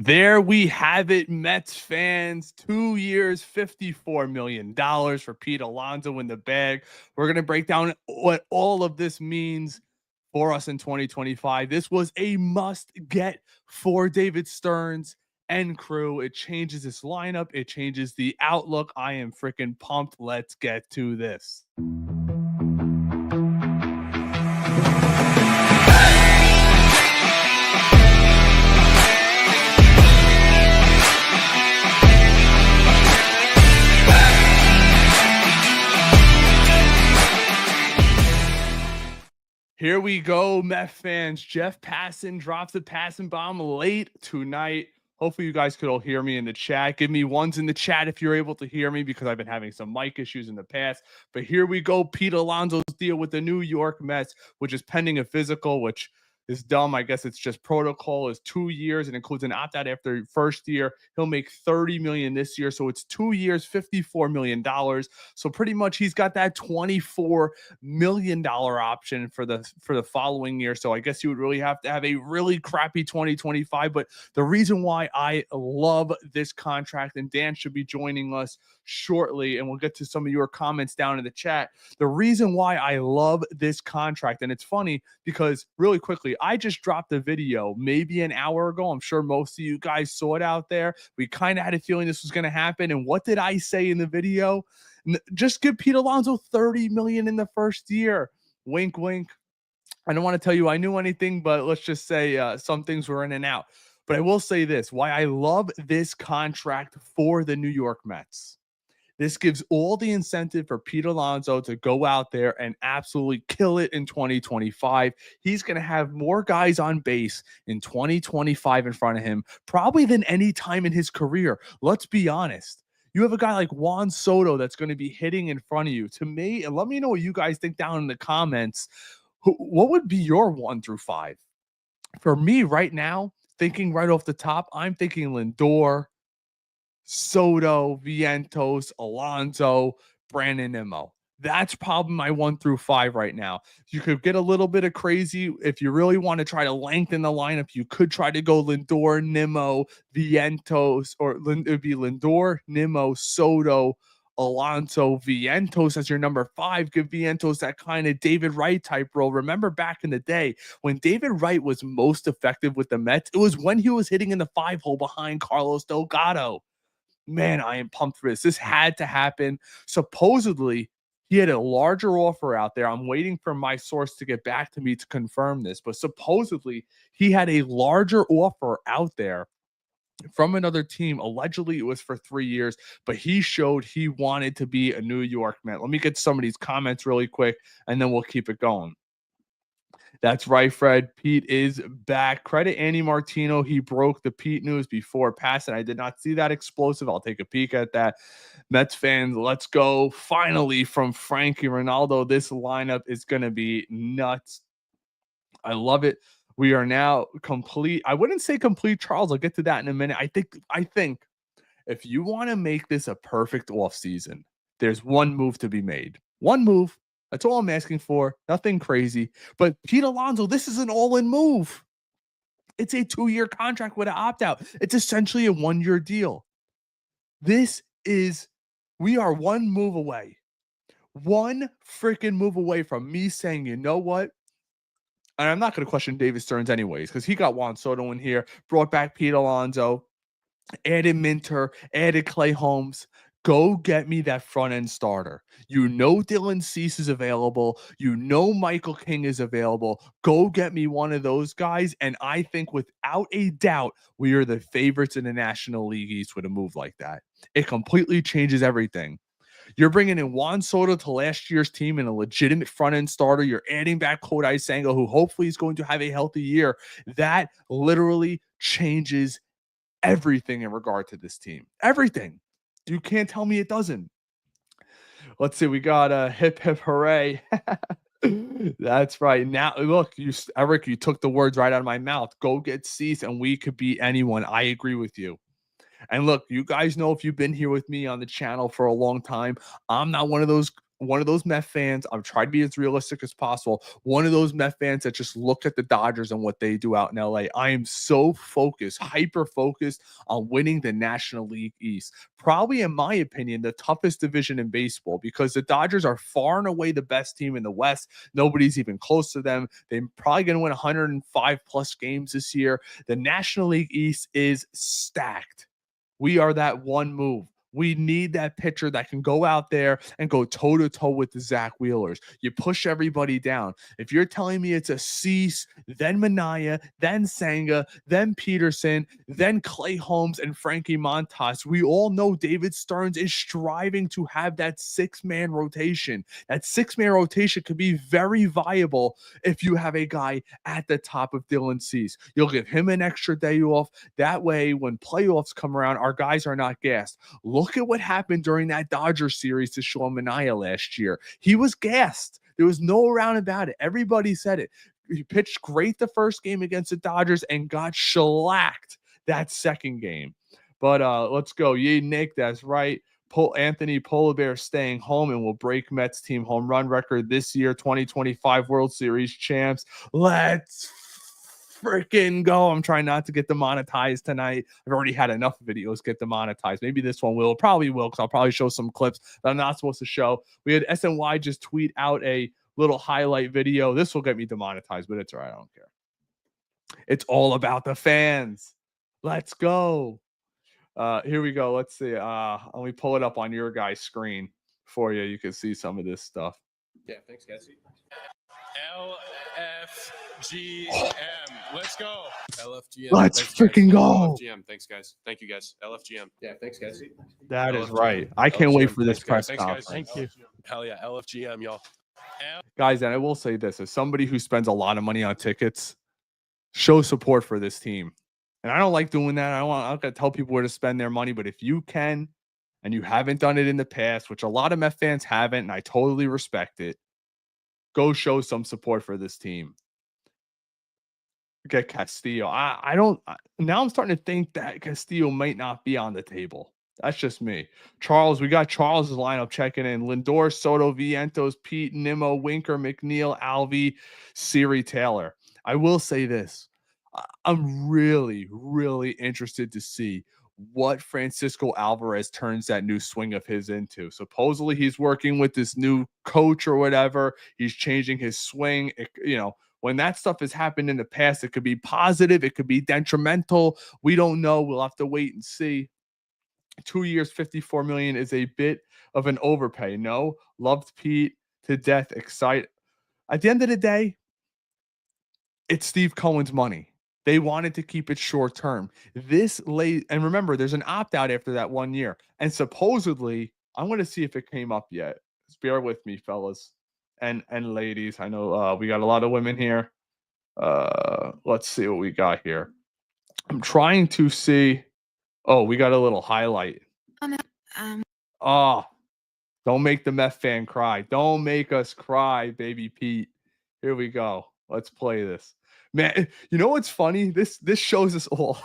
There we have it, Mets fans. 2 years, $54 million for Pete Alonso in the bag. We're going to break down what all of this means for us in 2025. This was a must get for David Stearns and crew. It changes this lineup, it changes the outlook. I am freaking pumped. Let's get to this. Here we go, Mets fans. Jeff Passan drops the passing bomb late tonight. Hopefully you guys could all hear me in the chat. Give me ones in the chat if you're able to hear me, because I've been having some mic issues in the past. But here we go. Pete Alonso's deal with the New York Mets, which is pending a physical, which is dumb. I guess it's just protocol. Is 2 years and includes an opt-out after first year. He'll make $30 million this year. So it's 2 years, $54 million. So pretty much he's got that $24 million option for the following year. So I guess you would really have to have a really crappy 2025. But the reason why I love this contract, and Dan should be joining us shortly, and we'll get to some of your comments down in the chat. The reason why I love this contract, and it's funny because really quickly, I just dropped a video maybe an hour ago. I'm sure most of you guys saw it out there. We kind of had a feeling this was going to happen. And what did I say in the video? Just give Pete Alonso $30 million in the first year. Wink, wink. I don't want to tell you I knew anything, but let's just say some things were in and out. But I will say this, why I love this contract for the New York Mets. This gives all the incentive for Pete Alonso to go out there and absolutely kill it in 2025. He's going to have more guys on base in 2025 in front of him, probably than any time in his career. Let's be honest. You have a guy like Juan Soto that's going to be hitting in front of you. To me, and let me know what you guys think down in the comments. What would be your 1 through 5? For me right now, thinking right off the top, I'm thinking Lindor, Soto, Vientos, Alonso, Brandon Nimmo. That's probably my 1 through 5 right now. You could get a little bit of crazy. If you really want to try to lengthen the lineup, you could try to go Lindor, Nimmo, Vientos, or it would be Lindor, Nimmo, Soto, Alonso, Vientos as your number 5. Give Vientos that kind of David Wright type role. Remember back in the day when David Wright was most effective with the Mets, it was when he was hitting in the 5 hole behind Carlos Delgado. Man, I am pumped for this. This had to happen. Supposedly, he had a larger offer out there. I'm waiting for my source to get back to me to confirm this, but supposedly he had a larger offer out there from another team. Allegedly, it was for 3 years, but he showed he wanted to be a New York Met. Let me get some of these comments really quick, and then we'll keep it going. That's right, Fred. Pete is back. Credit Andy Martino. He broke the Pete news before passing. I did not see that explosive. I'll take a peek at that. Mets fans, let's go. Finally, from Frankie Ronaldo, this lineup is going to be nuts. I love it. We are now complete. I wouldn't say complete, Charles. I'll get to that in a minute. I think if you want to make this a perfect offseason, there's one move to be made. One move. That's all I'm asking for. Nothing crazy. But Pete Alonso, this is an all-in move. It's a 2-year contract with an opt-out. It's essentially a 1-year deal. We are one move away. One freaking move away from me saying, you know what? And I'm not going to question David Stearns anyways, because he got Juan Soto in here, brought back Pete Alonso, added Minter, added Clay Holmes. Go get me that front end starter. You know Dylan Cease is available. You know Michael King is available. Go get me one of those guys. And I think without a doubt, we are the favorites in the National League East with a move like that. It completely changes everything. You're bringing in Juan Soto to last year's team and a legitimate front end starter. You're adding back Kodai Senga, who hopefully is going to have a healthy year. That literally changes everything in regard to this team. Everything. You can't tell me it doesn't. Let's see. We got a hip, hip, hooray. That's right. Now, look, Eric, you took the words right out of my mouth. Go get Cease, and we could beat anyone. I agree with you. And look, you guys know if you've been here with me on the channel for a long time, I'm not one of those one of those Met fans. I've tried to be as realistic as possible. One of those Met fans that just look at the Dodgers and what they do out in LA. I am so focused, hyper focused on winning the National League East. Probably, in my opinion, the toughest division in baseball, because the Dodgers are far and away the best team in the West. Nobody's even close to them. They're probably going to win 105 plus games this year. The National League East is stacked. We are that one move. We need that pitcher that can go out there and go toe to toe with the Zach Wheelers. You push everybody down. If you're telling me it's a Cease, then Manaea, then Senga, then Peterson, then Clay Holmes and Frankie Montas, we all know David Stearns is striving to have that 6-man rotation. That 6-man rotation could be very viable if you have a guy at the top of Dylan Cease. You'll give him an extra day off. That way, when playoffs come around, our guys are not gassed. Look at what happened during that Dodgers series to Sean Manaea last year. He was gassed. There was no around about it. Everybody said it. He pitched great the first game against the Dodgers and got shellacked that second game. But let's go. Yee, Nick, that's right. Anthony Polar Bear staying home and will break Mets team home run record this year, 2025 World Series champs. Let's freaking go. I'm trying not to get demonetized tonight. I've already had enough videos get demonetized. Maybe this one will. Probably will, because I'll probably show some clips that I'm not supposed to show. We had SNY just tweet out a little highlight video. This will get me demonetized, but it's all right. I don't care. It's all about the fans. Let's go. Here we go. Let's see. Let me pull it up on your guy's screen for you. You can see some of this stuff. Yeah, thanks, guys. LFGM. Let's go. LFGM. Let's freaking go. LFGM. Thanks, guys. Thank you, guys. LFGM. Yeah, thanks, guys. That is right. I can't wait for this press conference. Thank you. Hell yeah. LFGM, y'all. Guys, and I will say this, as somebody who spends a lot of money on tickets, show support for this team. And I don't like doing that. I'm not going to tell people where to spend their money, but if you can, and you haven't done it in the past, which a lot of Met fans haven't, and I totally respect it, go show some support for this team. Get Castillo. Now I'm starting to think that Castillo might not be on the table. That's just me. Charles, we got Charles's lineup checking in. Lindor, Soto, Vientos, Pete, Nimmo, Winker, McNeil, Alvey, Siri, Taylor. I will say this. I'm really, really interested to see what Francisco Alvarez turns that new swing of his into. Supposedly he's working with this new coach or whatever. He's changing his swing. When that stuff has happened in the past, it could be positive. It could be detrimental. We don't know. We'll have to wait and see. 2 years, $54 million is a bit of an overpay. No, loved Pete to death. Excited. At the end of the day, it's Steve Cohen's money. They wanted to keep it short term. And remember, there's an opt out after that 1 year. And supposedly, I'm going to see if it came up yet. Just bear with me, fellas and ladies. I know we got a lot of women here. Let's see what we got here. I'm trying to see. Oh, we got a little highlight. Don't make the Met fan cry. Don't make us cry, baby Pete. Here we go. Let's play this. Man, you know what's funny? This shows us all.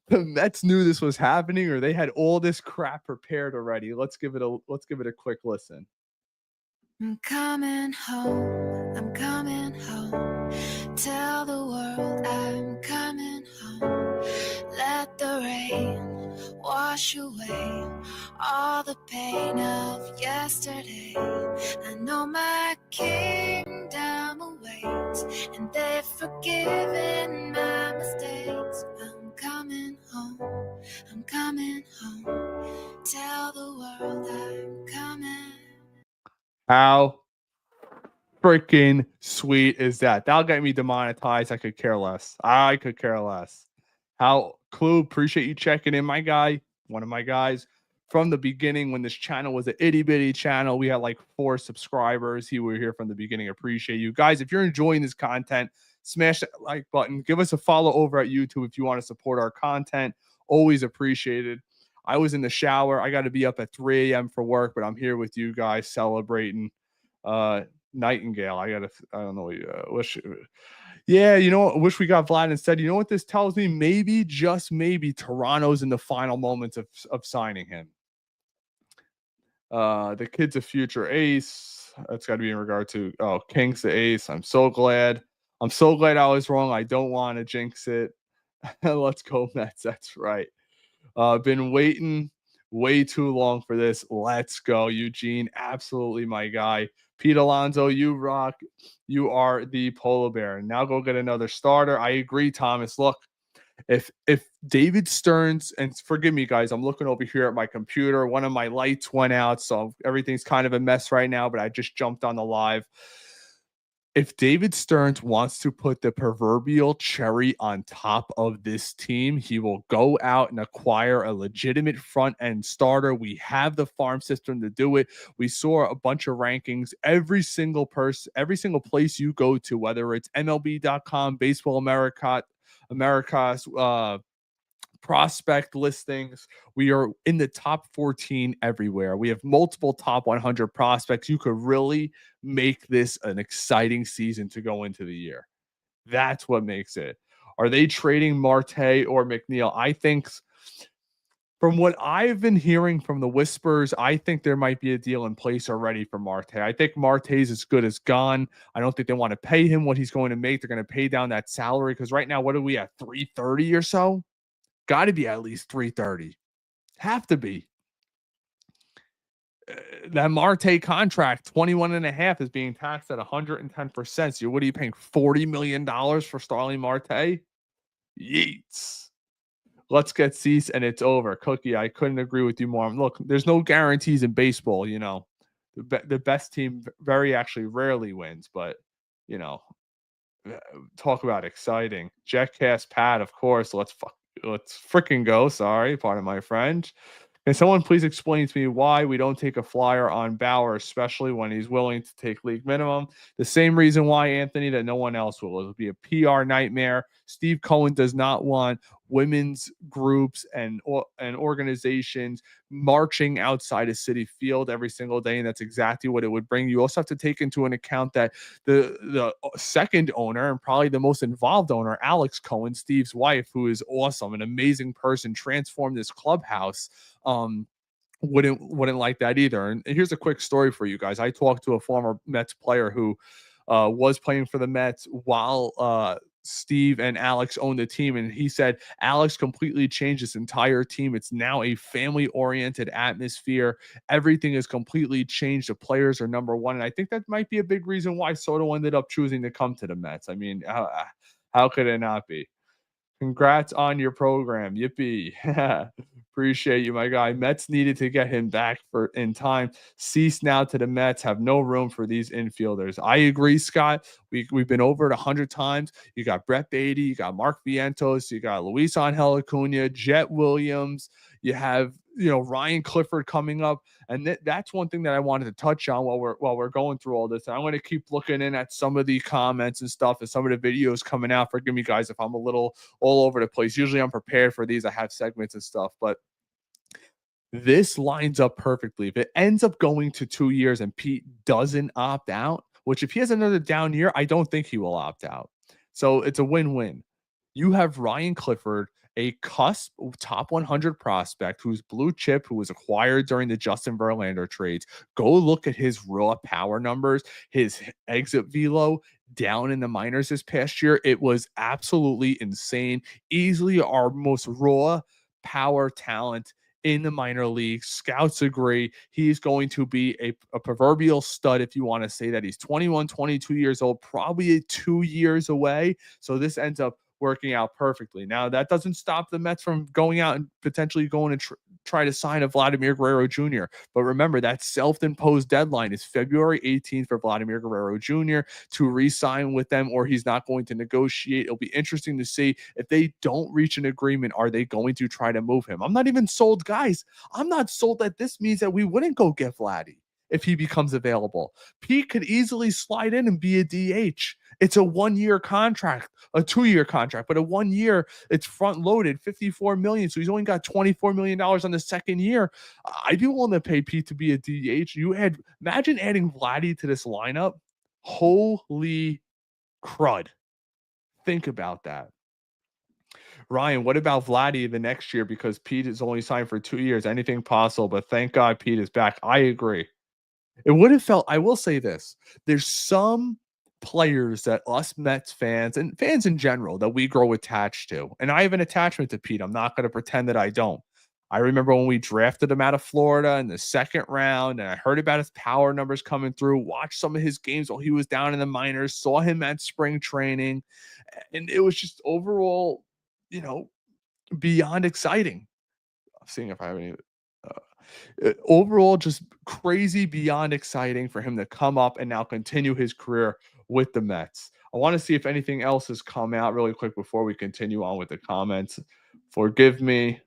The Mets knew this was happening, or they had all this crap prepared already. Let's give it a quick listen. I'm coming home. I'm coming home. Tell the world I'm coming home. Let the rain wash away all the pain of yesterday. I know my kingdom awaits, and they've forgiven my mistakes. I'm coming home. I'm coming home. Tell the world I'm coming. How freaking sweet is that? That'll get me demonetized. I could care less. How Clue, appreciate you checking in, my guy. One of my guys from the beginning when this channel was an itty bitty channel. We had like 4 subscribers. He were here from the beginning. Appreciate you guys. If you're enjoying this content, smash that like button. Give us a follow over at YouTube if you want to support our content. Always appreciated. I was in the shower. I got to be up at 3 a.m. for work, but I'm here with you guys celebrating Nightingale. I don't know. Wish we got Vlad instead. You know what this tells me? Maybe, just maybe, Toronto's in the final moments of signing him. The kid's a future ace. That's got to be in regard to, oh, King's the ace. I'm so glad. I'm so glad I was wrong. I don't want to jinx it. Let's go, Mets. That's right. Been waiting way too long for this. Let's go, Eugene. Absolutely, my guy. Pete Alonso, you rock. You are the polar bear. Now go get another starter. I agree, Thomas. Look, if David Stearns, and forgive me, guys, I'm looking over here at my computer. One of my lights went out, so everything's kind of a mess right now, but I just jumped on the live. If David Stearns wants to put the proverbial cherry on top of this team, he will go out and acquire a legitimate front end starter. We have the farm system to do it. We saw a bunch of rankings. Every single person, every single place you go to, whether it's MLB.com, Baseball America, America's prospect listings. We are in the top 14 everywhere. We have multiple top 100 prospects. You could really make this an exciting season to go into the year. That's what makes it. Are they trading Marte or McNeil? I think, from what I've been hearing from the whispers, I think there might be a deal in place already for Marte. I think Marte's as good as gone. I don't think they want to pay him what he's going to make. They're going to pay down that salary because right now, what are we at, 330 or so? Got to be at least 330. Have to be. That Marte contract, 21 and a half, is being taxed at 110%. So what are you paying, $40 million for Starling Marte? Yeets. Let's get Cease and it's over. Cookie, I couldn't agree with you more. Look, there's no guarantees in baseball, you know. The best team very actually rarely wins, but, you know, talk about exciting. Jetcast Pat, of course. Let's freaking go. Sorry, pardon my French. Can someone please explain to me why we don't take a flyer on Bauer, especially when he's willing to take league minimum? The same reason why, Anthony, that no one else will. It'll be a PR nightmare. Steve Cohen does not want women's groups and organizations marching outside a City Field every single day, and that's exactly what it would bring. You also have to take into an account that the second owner and probably the most involved owner, Alex Cohen, Steve's wife, who is awesome, an amazing person, transformed this clubhouse. Wouldn't like that either. And here's a quick story for you guys. I talked to a former Mets player who was playing for the Mets while Steve and Alex owned the team, and he said Alex completely changed this entire team. It's now a family-oriented atmosphere. Everything is completely changed. The players are number one, and I think that might be a big reason why Soto ended up choosing to come to the Mets. I mean, how could it not be? Congrats on your program. Yippee. Appreciate you, my guy. Mets needed to get him back in time. Cease now to the Mets. Have no room for these infielders. I agree, Scott. We've been over it 100 times. You got Brett Beatty. You got Mark Vientos. You got Luis Angel Acuna, Jet Williams. You have, Ryan Clifford coming up. And that's one thing that I wanted to touch on while we're going through all this. And I'm going to keep looking in at some of the comments and stuff and some of the videos coming out. Forgive me, guys, if I'm a little all over the place. Usually I'm prepared for these. I have segments and stuff, but this lines up perfectly. If it ends up going to 2 years and Pete doesn't opt out, which if he has another down year, I don't think he will opt out. So it's a win-win. You have Ryan Clifford, a cusp top 100 prospect who's blue chip, who was acquired during the Justin Verlander trades. Go look at his raw power numbers, his exit velo down in the minors this past year. It was absolutely insane. Easily our most raw power talent in the minor leagues. Scouts agree he's going to be a proverbial stud, if you want to say that. He's 21, 22 years old, probably 2 years away. So this ends up working out perfectly. Now, that doesn't stop the Mets from going out and potentially going to try to sign a Vladimir Guerrero Jr. But remember, that self-imposed deadline is February 18th for Vladimir Guerrero Jr. to re-sign with them, or he's not going to negotiate. It'll be interesting to see if they don't reach an agreement. Are they going to try to move him? I'm not even sold, guys. I'm not sold that this means that we wouldn't go get Vladdy if he becomes available. Pete could easily slide in and be a DH. It's a 1-year contract, a 2-year contract, but a 1 year, it's front loaded, $54 million. So he's only got $24 million on the second year. I'd be willing to pay Pete to be a DH. Imagine adding Vladdy to this lineup. Holy crud. Think about that. Ryan, what about Vladdy the next year? Because Pete is only signed for 2 years. Anything possible, but thank God Pete is back. I agree. It would have felt, I will say this. There's some players that us Mets fans and fans in general that we grow attached to. And I have an attachment to Pete. I'm not going to pretend that I don't. I remember when we drafted him out of Florida in the second round, and I heard about his power numbers coming through, watched some of his games while he was down in the minors, saw him at spring training, and it was just overall, you know, beyond exciting. I'm seeing if I have any. Overall, just crazy beyond exciting for him to come up and now continue his career with the Mets. I want to see if anything else has come out really quick before we continue on with the comments. Forgive me.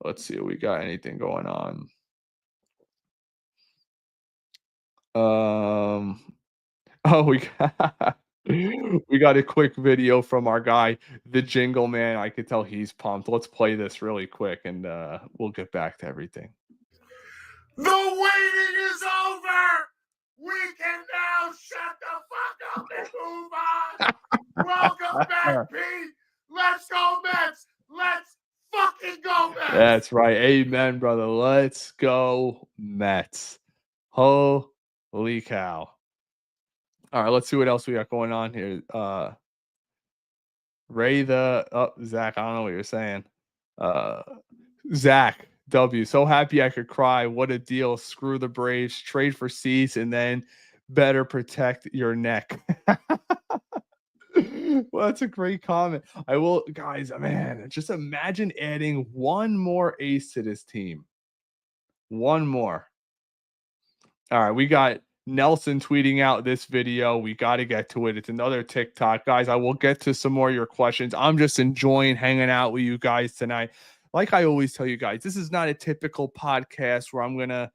Let's see if we got anything going on. Oh, we got a quick video from our guy, the Jingle Man. I could tell he's pumped. Let's play this really quick and we'll get back to everything. The waiting is over. We can now shut the fuck up and move on. Welcome back, Pete. Let's go, Mets. Let's fucking go, Mets. That's right. Amen, brother. Let's go, Mets. Holy cow. All right, let's see what else we got going on here. Zach, I don't know what you're saying. Zach W. So happy I could cry. What a deal. Screw the Braves. Trade for Cease and then better protect your neck. Well, that's a great comment. I will, guys, man, just imagine adding one more ace to this team. One more. All right, we got Nelson tweeting out this video. We got to get to it. It's another TikTok. Guys, I will get to some more of your questions. I'm just enjoying hanging out with you guys tonight. Like I always tell you guys, this is not a typical podcast where I'm going to,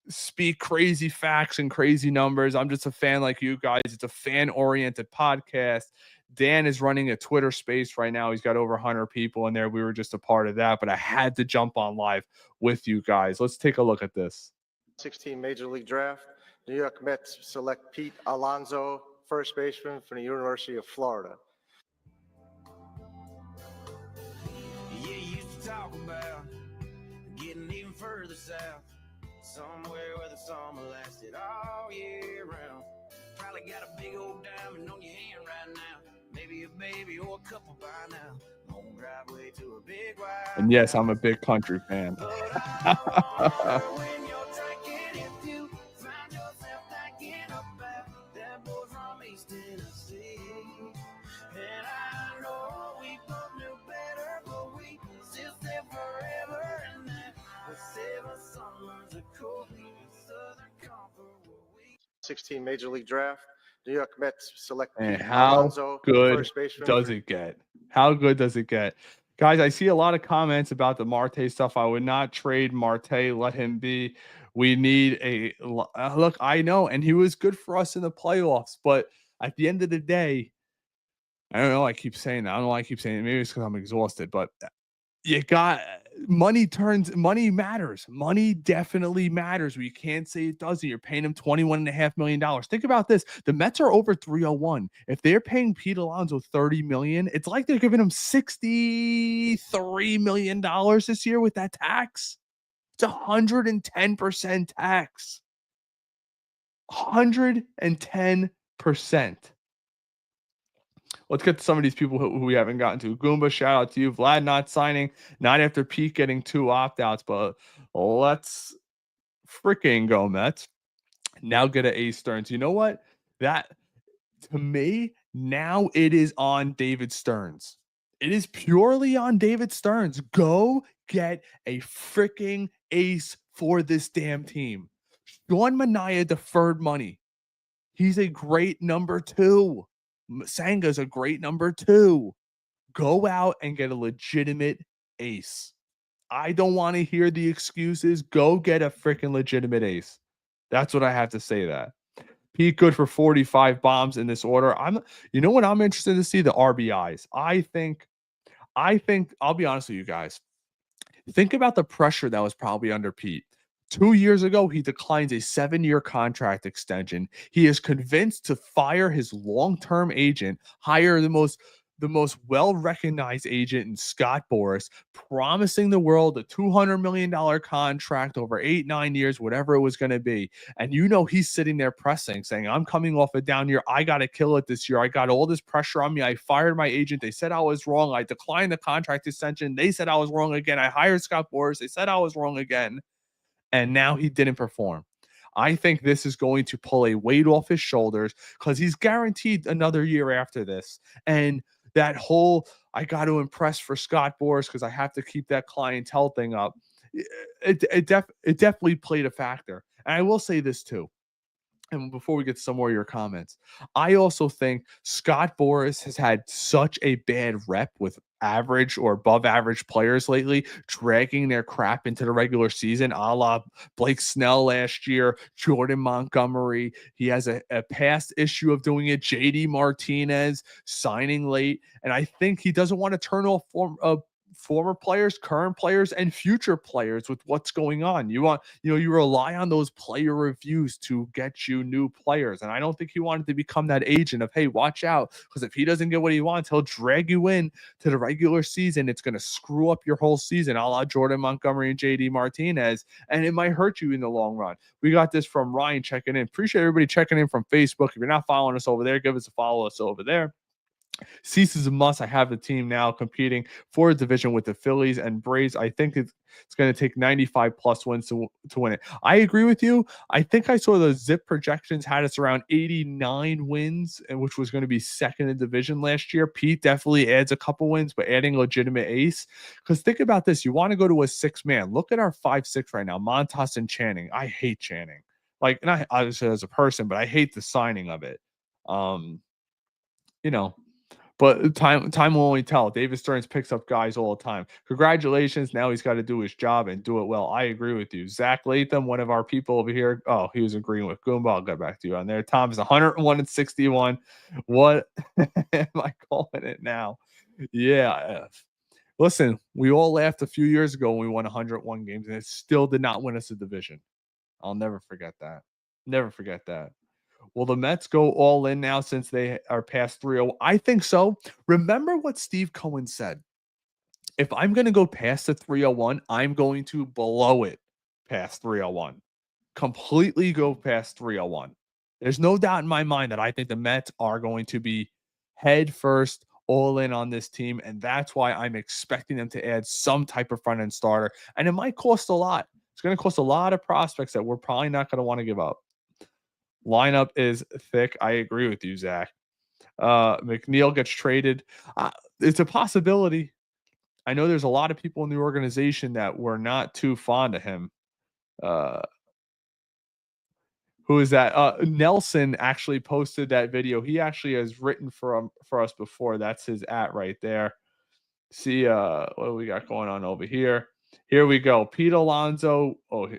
speak crazy facts and crazy numbers. I'm just a fan like you guys. It's a fan-oriented podcast. Dan is running a Twitter space right now. He's got over 100 people in there. We were just a part of that, but I had to jump on live with you guys. Let's take a look at this. 16 Major League Draft. New York Mets select Pete Alonso, first baseman from the University of Florida. Yeah, you used to talk about getting even further south, somewhere where the summer lasted all year round. Probably got a big old diamond on your hand right now, maybe a baby or a couple by now. Long driveway to a big wide. And yes, I'm a big country fan. When you're drinking, if you find yourself thinking about that boy from East Tennessee. And I know we both knew better, but we still stay forever. And that was 7 summers ago, Southern Comfort. 16 Major League Draft. New York Mets select And Pete how Alonso, good first baseman. does it get? How good does it get? Guys, I see a lot of comments about the Marte stuff. I would not trade Marte. Let him be. We need a look. I know, and he was good for us in the playoffs. But at the end of the day, I don't know. I keep saying that. I don't know why I keep saying it. Maybe it's because I'm exhausted. But you got money matters. Money definitely matters. We can't say it doesn't. You're paying him $21.5 million. Think about this. The Mets are over 301. If they're paying Pete Alonso $30 million, it's like they're giving him $63 million this year with that tax. It's 110% tax. 110%. Let's get to some of these people who we haven't gotten to. Goomba, shout out to you. Vlad not signing, not after Pete getting 2 opt-outs, but let's freaking go, Mets. Now get an A Stearns. You know what? That, to me, now it is on David Stearns. It is purely on David Stearns. Go get a freaking ace for this damn team. Sean Manaea deferred money. He's a great number 2. Sanga's a great number 2. Go out and get a legitimate ace. I don't want to hear the excuses. Go get a freaking legitimate ace. That's what I have to say. That Pete good for 45 bombs in this order. You know what I'm interested to see? The RBIs. I think I'll be honest with you guys. Think about the pressure that was probably under Pete. 2 years ago, he declines a 7-year contract extension. He is convinced to fire his long-term agent, hire the most the most well-recognized agent in Scott Boras, promising the world a $200 million contract over 8-9 years, whatever it was going to be. And he's sitting there pressing, saying, I'm coming off a down year. I got to kill it this year. I got all this pressure on me. I fired my agent. They said I was wrong. I declined the contract extension. They said I was wrong again. I hired Scott Boras. They said I was wrong again. And now he didn't perform. I think this is going to pull a weight off his shoulders because he's guaranteed another year after this. And that whole, I got to impress for Scott Boras because I have to keep that clientele thing up. It definitely played a factor. And I will say this too. And before we get to some more of your comments, I also think Scott Boras has had such a bad rep with average or above average players lately, dragging their crap into the regular season, a la Blake Snell last year, Jordan Montgomery. He has a past issue of doing it. JD Martinez signing late. And I think he doesn't want to turn off former players, current players, and future players with what's going on. You rely on those player reviews to get you new players. And I don't think he wanted to become that agent of, hey, watch out, because if he doesn't get what he wants, he'll drag you in to the regular season. It's going to screw up your whole season, a la Jordan Montgomery and JD Martinez, and it might hurt you in the long run. We got this from Ryan checking in. Appreciate everybody checking in from Facebook. If you're not following us over there, give us a follow us over there. Cease is a must. I have the team now competing for a division with the Phillies and Braves. I think it's going to take 95 plus wins to win it. I agree with you. I think I saw the Zip projections had us around 89 wins, and which was going to be second in division last year. Pete definitely adds a couple wins, but adding legitimate ace. Because think about this. You want to go to a 6-man. Look at our 5-6 right now. Montas and Channing. I hate Channing. Like, not obviously as a person, but I hate the signing of it. But time will only tell. David Stearns picks up guys all the time. Congratulations. Now he's got to do his job and do it well. I agree with you. Zach Latham, one of our people over here. Oh, he was agreeing with Goomba. I'll get back to you on there. Tom is 101 and 61. What am I calling it now? Yeah. Listen, we all laughed a few years ago when we won 101 games, and it still did not win us a division. I'll never forget that. Never forget that. Will the Mets go all in now since they are past 3-0? I think so. Remember what Steve Cohen said. If I'm going to go past the 301, I'm going to blow it past 301. Completely go past 301. There's no doubt in my mind that I think the Mets are going to be head first, all in on this team. And that's why I'm expecting them to add some type of front-end starter. And it might cost a lot. It's going to cost a lot of prospects that we're probably not going to want to give up. Lineup is thick. I agree with you, Zach. McNeil gets traded. It's a possibility. I know there's a lot of people in the organization that were not too fond of him. Who is that? Nelson actually posted that video. He actually has written for us before. That's his @ right there. See what do we got going on over here. Here we go. Pete Alonso. Oh,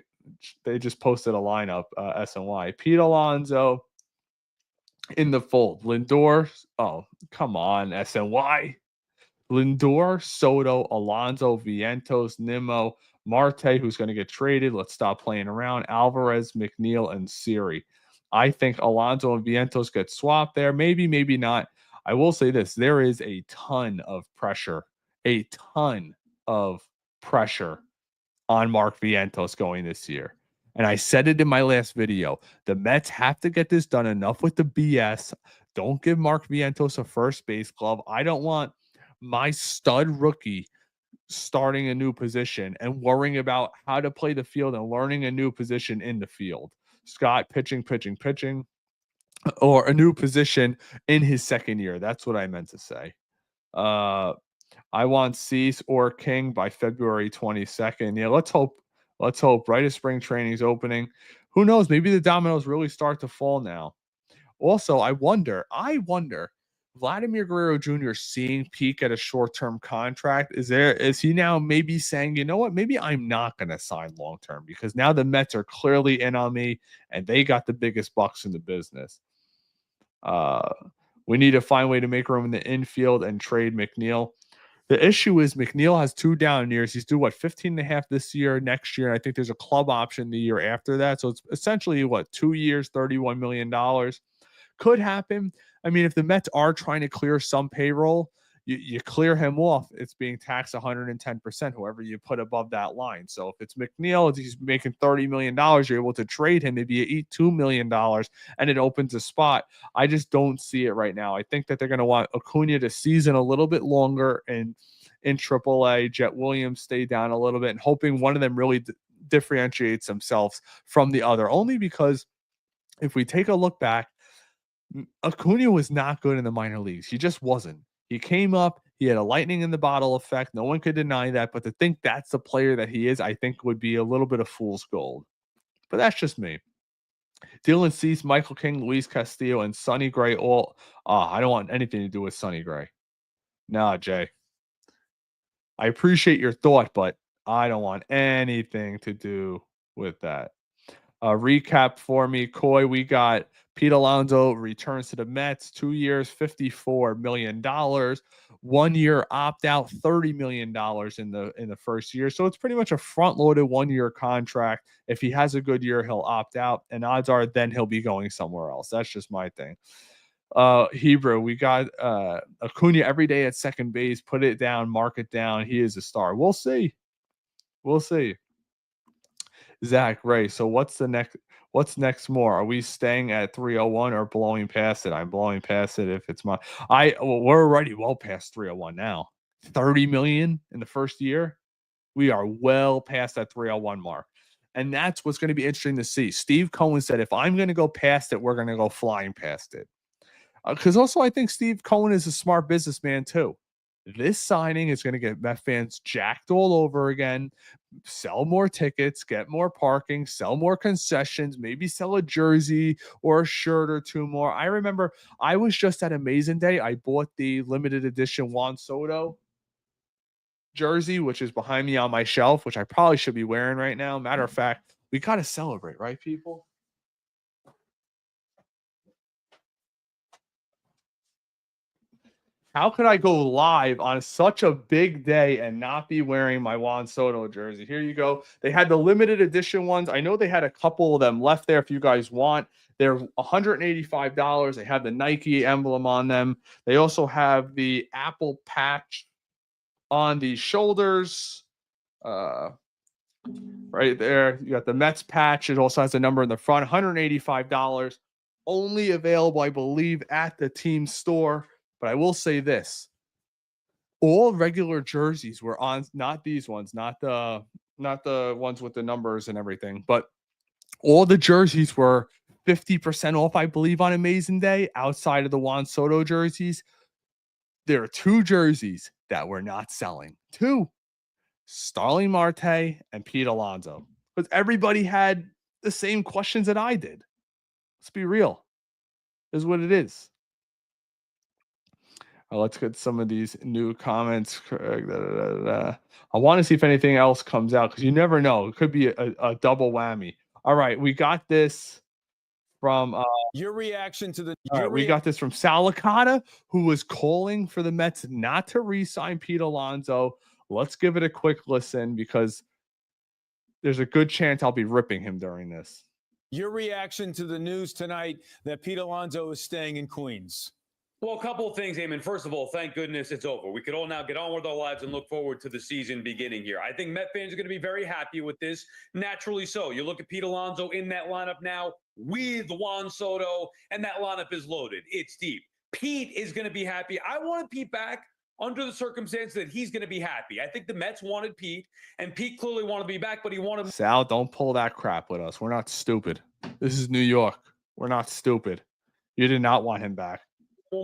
they just posted a lineup, SNY. Pete Alonso in the fold. Lindor. Oh, come on, SNY. Lindor, Soto, Alonso, Vientos, Nimmo, Marte, who's going to get traded. Let's stop playing around. Alvarez, McNeil, and Siri. I think Alonso and Vientos get swapped there. Maybe, maybe not. I will say this. There is a ton of pressure. A ton of pressure on Mark Vientos going this year. And I said it in my last video. The Mets have to get this done. Enough with the BS. Don't give Mark Vientos a first base glove. I don't want my stud rookie starting a new position and worrying about how to play the field and learning a new position in the field. Scott pitching, or a new position in his second year. That's what I meant to say. I want Cease or King by February 22nd. Yeah, let's hope. Let's hope. Right as spring training's opening. Who knows? Maybe the dominoes really start to fall now. Also, I wonder, Vladimir Guerrero Jr. seeing Pete at a short-term contract. Is he now maybe saying, you know what, maybe I'm not going to sign long-term because now the Mets are clearly in on me and they got the biggest bucks in the business. We need to find a way to make room in the infield and trade McNeil. The issue is McNeil has 2 down years. He's due 15.5 this year, next year. And I think there's a club option the year after that. So it's essentially 2 years, $31 million. Could happen. I mean, if the Mets are trying to clear some payroll, you clear him off, it's being taxed 110%, whoever you put above that line. So if it's McNeil, he's making $30 million, you're able to trade him, maybe you eat $2 million, and it opens a spot. I just don't see it right now. I think that they're going to want Acuna to season a little bit longer in AAA, Jet Williams stay down a little bit, and hoping one of them really differentiates themselves from the other, only because if we take a look back, Acuna was not good in the minor leagues. He just wasn't. He came up, he had a lightning in the bottle effect. No one could deny that. But to think that's the player that he is, I think would be a little bit of fool's gold. But that's just me. Dylan Cease, Michael King, Luis Castillo, and Sonny Gray all. I don't want anything to do with Sonny Gray. Nah, Jay. I appreciate your thought, but I don't want anything to do with that. Recap for me, Coy. We got Pete Alonso returns to the Mets, 2 years, $54 million, 1 year opt out, $30 million in the first year. So it's pretty much a front loaded 1 year contract. If he has a good year, he'll opt out, and odds are then he'll be going somewhere else. That's just my thing. Hebrew, we got Acuna every day at second base. Put it down, mark it down. He is a star. We'll see. We'll see. Zach, Ray. So what's next more? Are we staying at 301 or blowing past it? I'm blowing past it if it's we're already well past 301 now. 30 million in the first year. We are well past that 301 mark. And that's what's going to be interesting to see. Steve Cohen said, if I'm going to go past it, we're going to go flying past it. Because also I think Steve Cohen is a smart businessman too. This signing is going to get Met fans jacked all over again. Sell more tickets, get more parking, sell more concessions, maybe sell a jersey or a shirt or two more. I remember I was just at Amazing Day. I bought the limited edition Juan Soto jersey, which is behind me on my shelf, which I probably should be wearing right now. Matter of fact, we got to celebrate, right, people? How could I go live on such a big day and not be wearing my Juan Soto jersey? Here you go. They had the limited edition ones. I know they had a couple of them left there if you guys want. They're $185. They have the Nike emblem on them. They also have the Apple patch on the shoulders. Right there. You got the Mets patch. It also has a number in the front. $185. Only available, I believe, at the team store. But I will say this: all regular jerseys were on, not these ones, not the ones with the numbers and everything, but all the jerseys were 50% off, I believe, on Amazing Day. Outside of the Juan Soto jerseys, there are two jerseys that were not selling. Two: Starling Marte and Pete Alonso. Because everybody had the same questions that I did. Let's be real. This is what it is. Let's get some of these new comments. I want to see if anything else comes out because you never know. It could be a double whammy. All right, we got this from your reaction to the. All right, we got this from Sal Licata, who was calling for the Mets not to re-sign Pete Alonso. Let's give it a quick listen because there's a good chance I'll be ripping him during this. Your reaction to the news tonight that Pete Alonso is staying in Queens. Well, a couple of things, Eamon. First of all, thank goodness it's over. We could all now get on with our lives and look forward to the season beginning here. I think Met fans are going to be very happy with this. Naturally so. You look at Pete Alonso in that lineup now with Juan Soto, and that lineup is loaded. It's deep. Pete is going to be happy. I wanted Pete back under the circumstance that he's going to be happy. I think the Mets wanted Pete, and Pete clearly wanted to be back, but he wanted... Sal, don't pull that crap with us. We're not stupid. This is New York. We're not stupid. You did not want him back.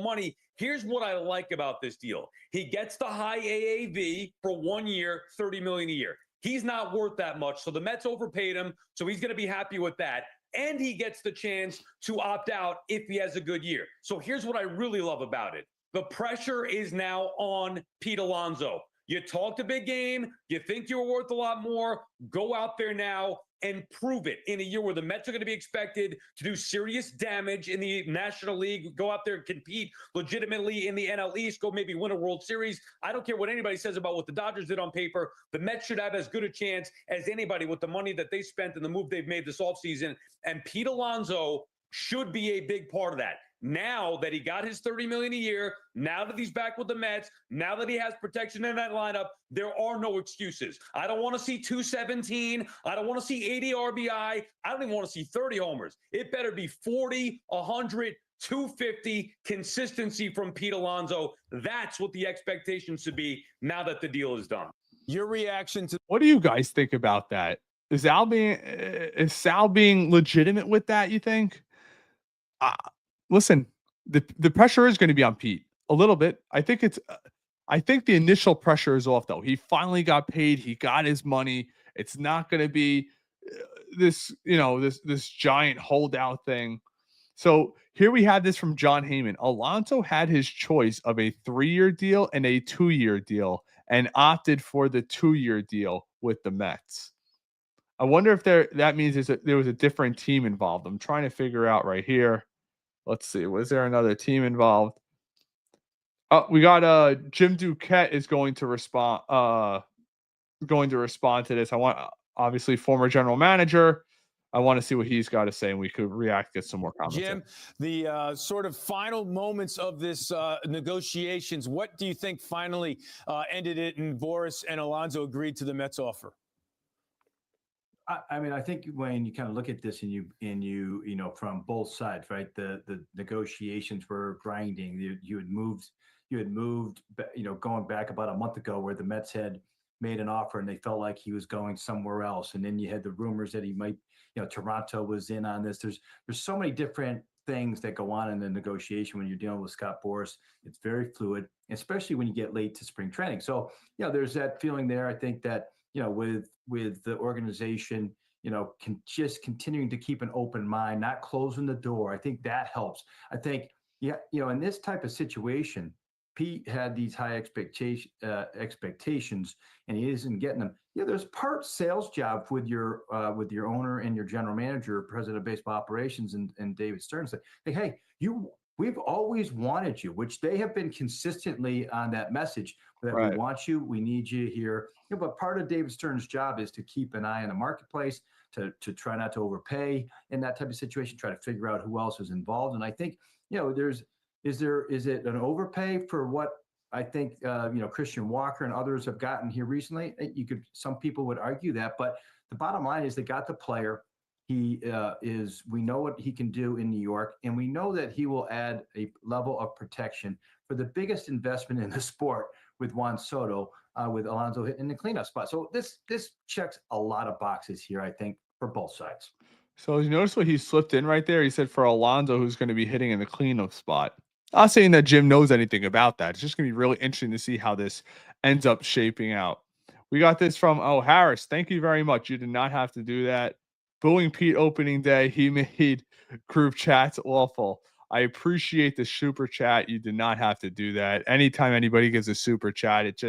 Money. Here's what I like about this deal. He gets the high AAV for 1 year, $30 million a year. He's not worth that much, so the Mets overpaid him, so he's going to be happy with that. And he gets the chance to opt out if he has a good year. So here's what I really love about it. The pressure is now on Pete Alonso. You talked a big game. You think you're worth a lot more. Go out there now and prove it in a year where the Mets are going to be expected to do serious damage in the National League, go out there and compete legitimately in the NL East, go maybe win a World Series. I don't care what anybody says about what the Dodgers did on paper. The Mets should have as good a chance as anybody with the money that they spent and the move they've made this offseason. And Pete Alonso should be a big part of that. Now that he got his $30 million a year, now that he's back with the Mets, now that he has protection in that lineup, there are no excuses. I don't want to see 217. I don't want to see 80 RBI. I don't even want to see 30 homers. It better be 40, 100, 250 consistency from Pete Alonso. That's what the expectation should be now that the deal is done. Your reaction to What do you guys think about that? Is Sal being legitimate with that, you think? Uh, Listen, the pressure is going to be on Pete a little bit. I think the initial pressure is off though. He finally got paid. He got his money. It's not going to be this giant holdout thing. So here we have this from John Heyman. Alonso had his choice of a 3-year deal and a 2-year deal and opted for the 2-year deal with the Mets. I wonder if that means there was a different team involved. I'm trying to figure out right here. Let's see. Was there another team involved? We got Jim Duquette is going to respond to this. I want obviously former general manager. I want to see what he's got to say, and we could react, get some more comments. Jim, the sort of final moments of this negotiations, what do you think finally ended it and Boris and Alonso agreed to the Mets offer? I mean, I think when you kind of look at this and you know, from both sides, right? The negotiations were grinding. You had moved, you know, going back about a month ago where the Mets had made an offer and they felt like he was going somewhere else. And then you had the rumors that he might, you know, Toronto was in on this. There's so many different things that go on in the negotiation when you're dealing with Scott Boras. It's very fluid, especially when you get late to spring training. So, you know, there's that feeling there. I think that, you know, with the organization, you know, just continuing to keep an open mind, not closing the door. I think that helps. I think, yeah, you know, in this type of situation, Pete had these high expectations, and he isn't getting them. Yeah, there's part sales job with your owner and your general manager, president of baseball operations, and David Stern. Say, hey, we've always wanted you, which they have been consistently on that message that Right. we want you, we need you here. You know, but part of David Stern's job is to keep an eye on the marketplace, to try not to overpay in that type of situation, try to figure out who else is involved. And I think, you know, is it an overpay for what I think, you know, Christian Walker and others have gotten here recently? Some people would argue that, but the bottom line is they got the player. We know what he can do in New York, and we know that he will add a level of protection for the biggest investment in the sport with Juan Soto, with Alonso hitting the cleanup spot. So this checks a lot of boxes here, I think, for both sides. So you notice what he slipped in right there? He said for Alonso, who's going to be hitting in the cleanup spot. Not saying that Jim knows anything about that. It's just going to be really interesting to see how this ends up shaping out. We got this from Harris. Thank you very much. You did not have to do that. Booing Pete opening day. He made group chats awful. I appreciate the super chat. You did not have to do that. Anytime anybody gives a super chat, it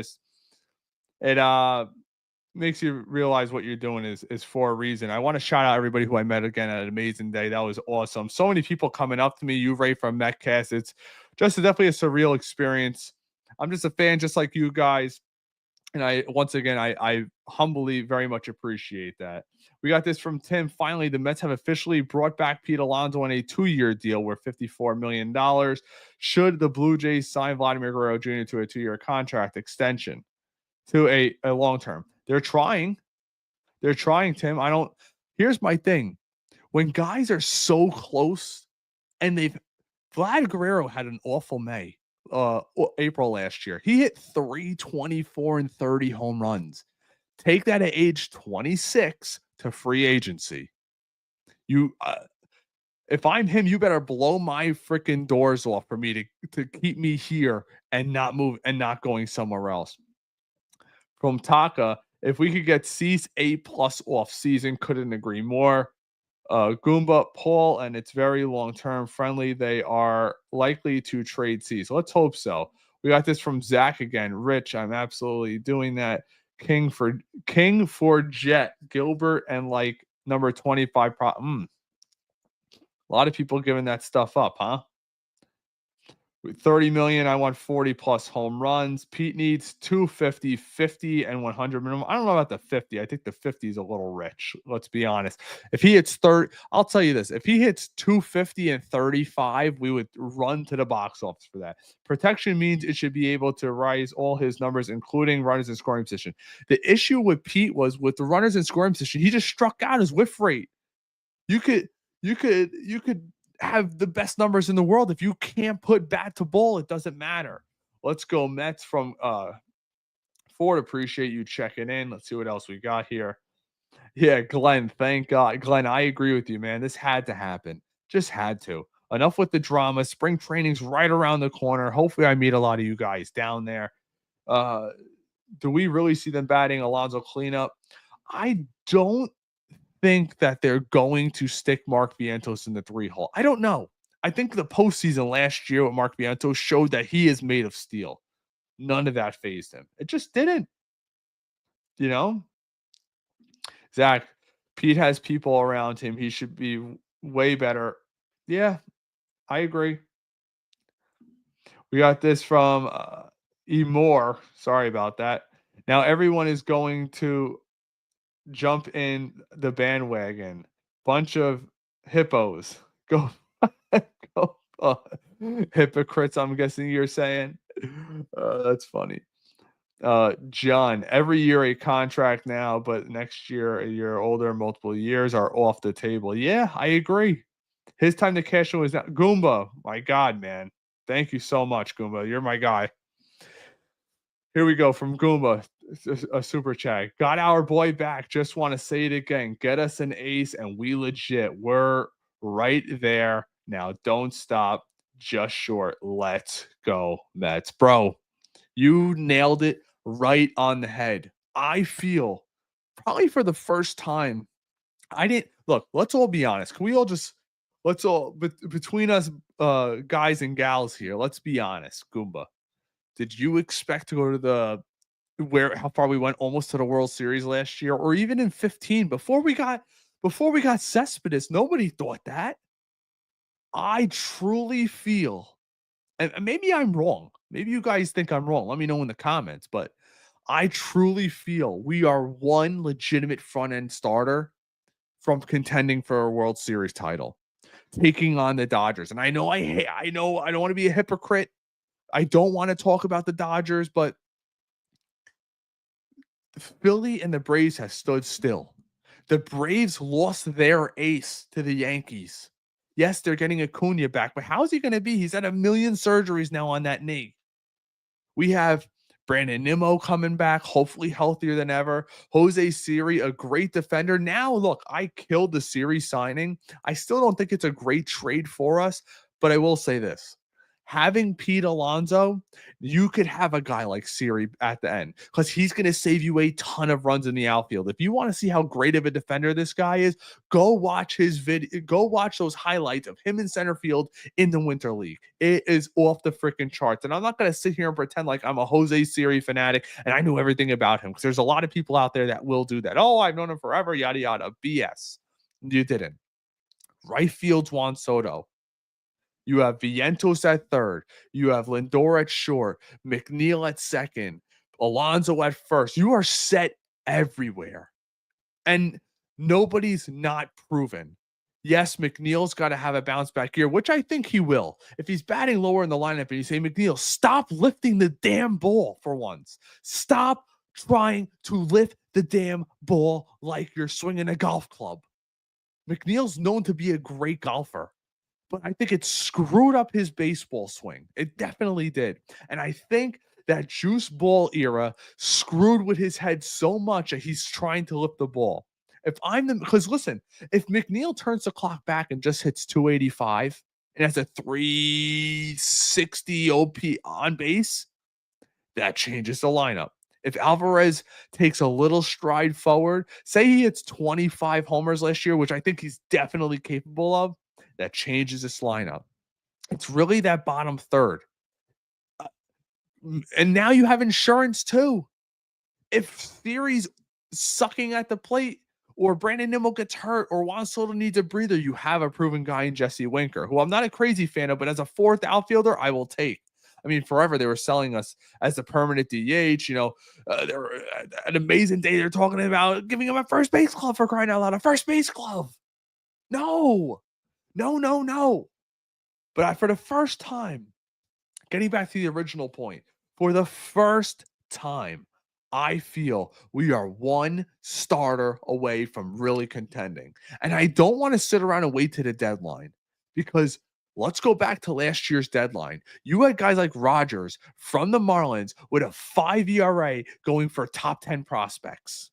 makes you realize what you're doing is for a reason. I want to shout out everybody who I met again at an amazing day. That was awesome. So many people coming up to me. You, Ray from Metcast. It's just definitely a surreal experience. I'm just a fan, just like you guys. And I humbly very much appreciate that. We got this from Tim. Finally, the Mets have officially brought back Pete Alonso on a 2-year deal worth $54 million. Should the Blue Jays sign Vladimir Guerrero Jr. to a 2-year contract extension to a long-term? They're trying, Tim. Here's my thing. When guys are so close and Vlad Guerrero had an awful April last year. He hit 324 and 30 home runs. Take that at age 26 to free agency. If I'm him, you better blow my freaking doors off for me to keep me here and not move and not going somewhere else. From Taka, if we could get Cease A+ off season, couldn't agree more. Goomba, Paul, and it's very long-term friendly. They are likely to trade Cease. Let's hope so. We got this from Zach again. Rich, I'm absolutely doing that. King for Jet, Gilbert, and like number 25. A lot of people giving that stuff up, huh? With 30 million, I want 40 plus home runs. Pete needs 250, 50, and 100 minimum. I don't know about the 50. I think the 50 is a little rich. Let's be honest. If he hits 30, I'll tell you this. If he hits 250 and 35, we would run to the box office for that. Protection means it should be able to rise all his numbers, including runners in scoring position. The issue with Pete was with the runners in scoring position, he just struck out his whiff rate. You could have the best numbers in the world. If you can't put bat to ball, it doesn't matter. Let's go Mets from Ford. Appreciate you checking in. Let's see what else we got here. Yeah, Glenn, thank God. Glenn, I agree with you, man. This had to happen. Just had to. Enough with the drama. Spring training's right around the corner. Hopefully I meet a lot of you guys down there. Do we really see them batting Alonso cleanup? I don't think that they're going to stick Mark Vientos in the 3 hole. I don't know. I think the postseason last year with Mark Vientos showed that he is made of steel. None of that phased him. It just didn't. You know? Zach, Pete has people around him. He should be way better. Yeah, I agree. We got this from E. Moore. Sorry about that. Now everyone is going to jump in the bandwagon. Bunch of hippos. Go, go hypocrites, I'm guessing you're saying. That's funny. John, every year a contract now, but next year a year older, multiple years are off the table. Yeah, I agree. His time to cash in was not. Goomba, my God, man. Thank you so much, Goomba. You're my guy. Here we go from Goomba, a super chat. Got our boy back. Just want to say it again. Get us an ace, and we legit. We're right there. Now, don't stop. Just short. Let's go, Mets. Bro, you nailed it right on the head. I feel probably for the first time, I didn't look. Let's all be honest. Can we all just between us guys and gals here, let's be honest, Goomba. Did you expect to go to how far we went, almost to the World Series last year, or even in 15 before we got Cespedes? Nobody thought that. I truly feel, and maybe I'm wrong. Maybe you guys think I'm wrong. Let me know in the comments, but I truly feel we are one legitimate front end starter from contending for a World Series title, taking on the Dodgers. And I know I don't want to be a hypocrite. I don't want to talk about the Dodgers, but Philly and the Braves have stood still. The Braves lost their ace to the Yankees. Yes, they're getting Acuna back, but how is he going to be? He's had a million surgeries now on that knee. We have Brandon Nimmo coming back, hopefully healthier than ever. Jose Siri, a great defender. Now, look, I killed the Siri signing. I still don't think it's a great trade for us, but I will say this. Having Pete Alonso, you could have a guy like Siri at the end because he's going to save you a ton of runs in the outfield. If you want to see how great of a defender this guy is, go watch his video. Go watch those highlights of him in center field in the Winter League. It is off the freaking charts. And I'm not going to sit here and pretend like I'm a Jose Siri fanatic and I knew everything about him because there's a lot of people out there that will do that. Oh, I've known him forever, yada, yada. BS. You didn't. Right field's Juan Soto. You have Vientos at third. You have Lindor at short. McNeil at second. Alonso at first. You are set everywhere. And nobody's not proven. Yes, McNeil's got to have a bounce back year, which I think he will. If he's batting lower in the lineup and you say, McNeil, stop lifting the damn ball for once. Stop trying to lift the damn ball like you're swinging a golf club. McNeil's known to be a great golfer, but I think it screwed up his baseball swing. It definitely did. And I think that juice ball era screwed with his head so much that he's trying to lift the ball. Because listen, if McNeil turns the clock back and just hits 285 and has a 360 OP on base, that changes the lineup. If Alvarez takes a little stride forward, say he hits 25 homers last year, which I think he's definitely capable of, that changes this lineup. It's really that bottom third. And now you have insurance too. If Theory's sucking at the plate, or Brandon Nimmo gets hurt, or Juan Soto needs a breather, you have a proven guy in Jesse Winker, who I'm not a crazy fan of, but as a fourth outfielder, I will take. I mean, forever they were selling us as the permanent DH. They were an amazing day. They're talking about giving him a first base glove, for crying out loud. A first base glove. No. But for the first time, getting back to the original point, for the first time, I feel we are one starter away from really contending. And I don't want to sit around and wait to the deadline, because let's go back to last year's deadline. You had guys like Rogers from the Marlins with a 5 ERA going for top 10 prospects.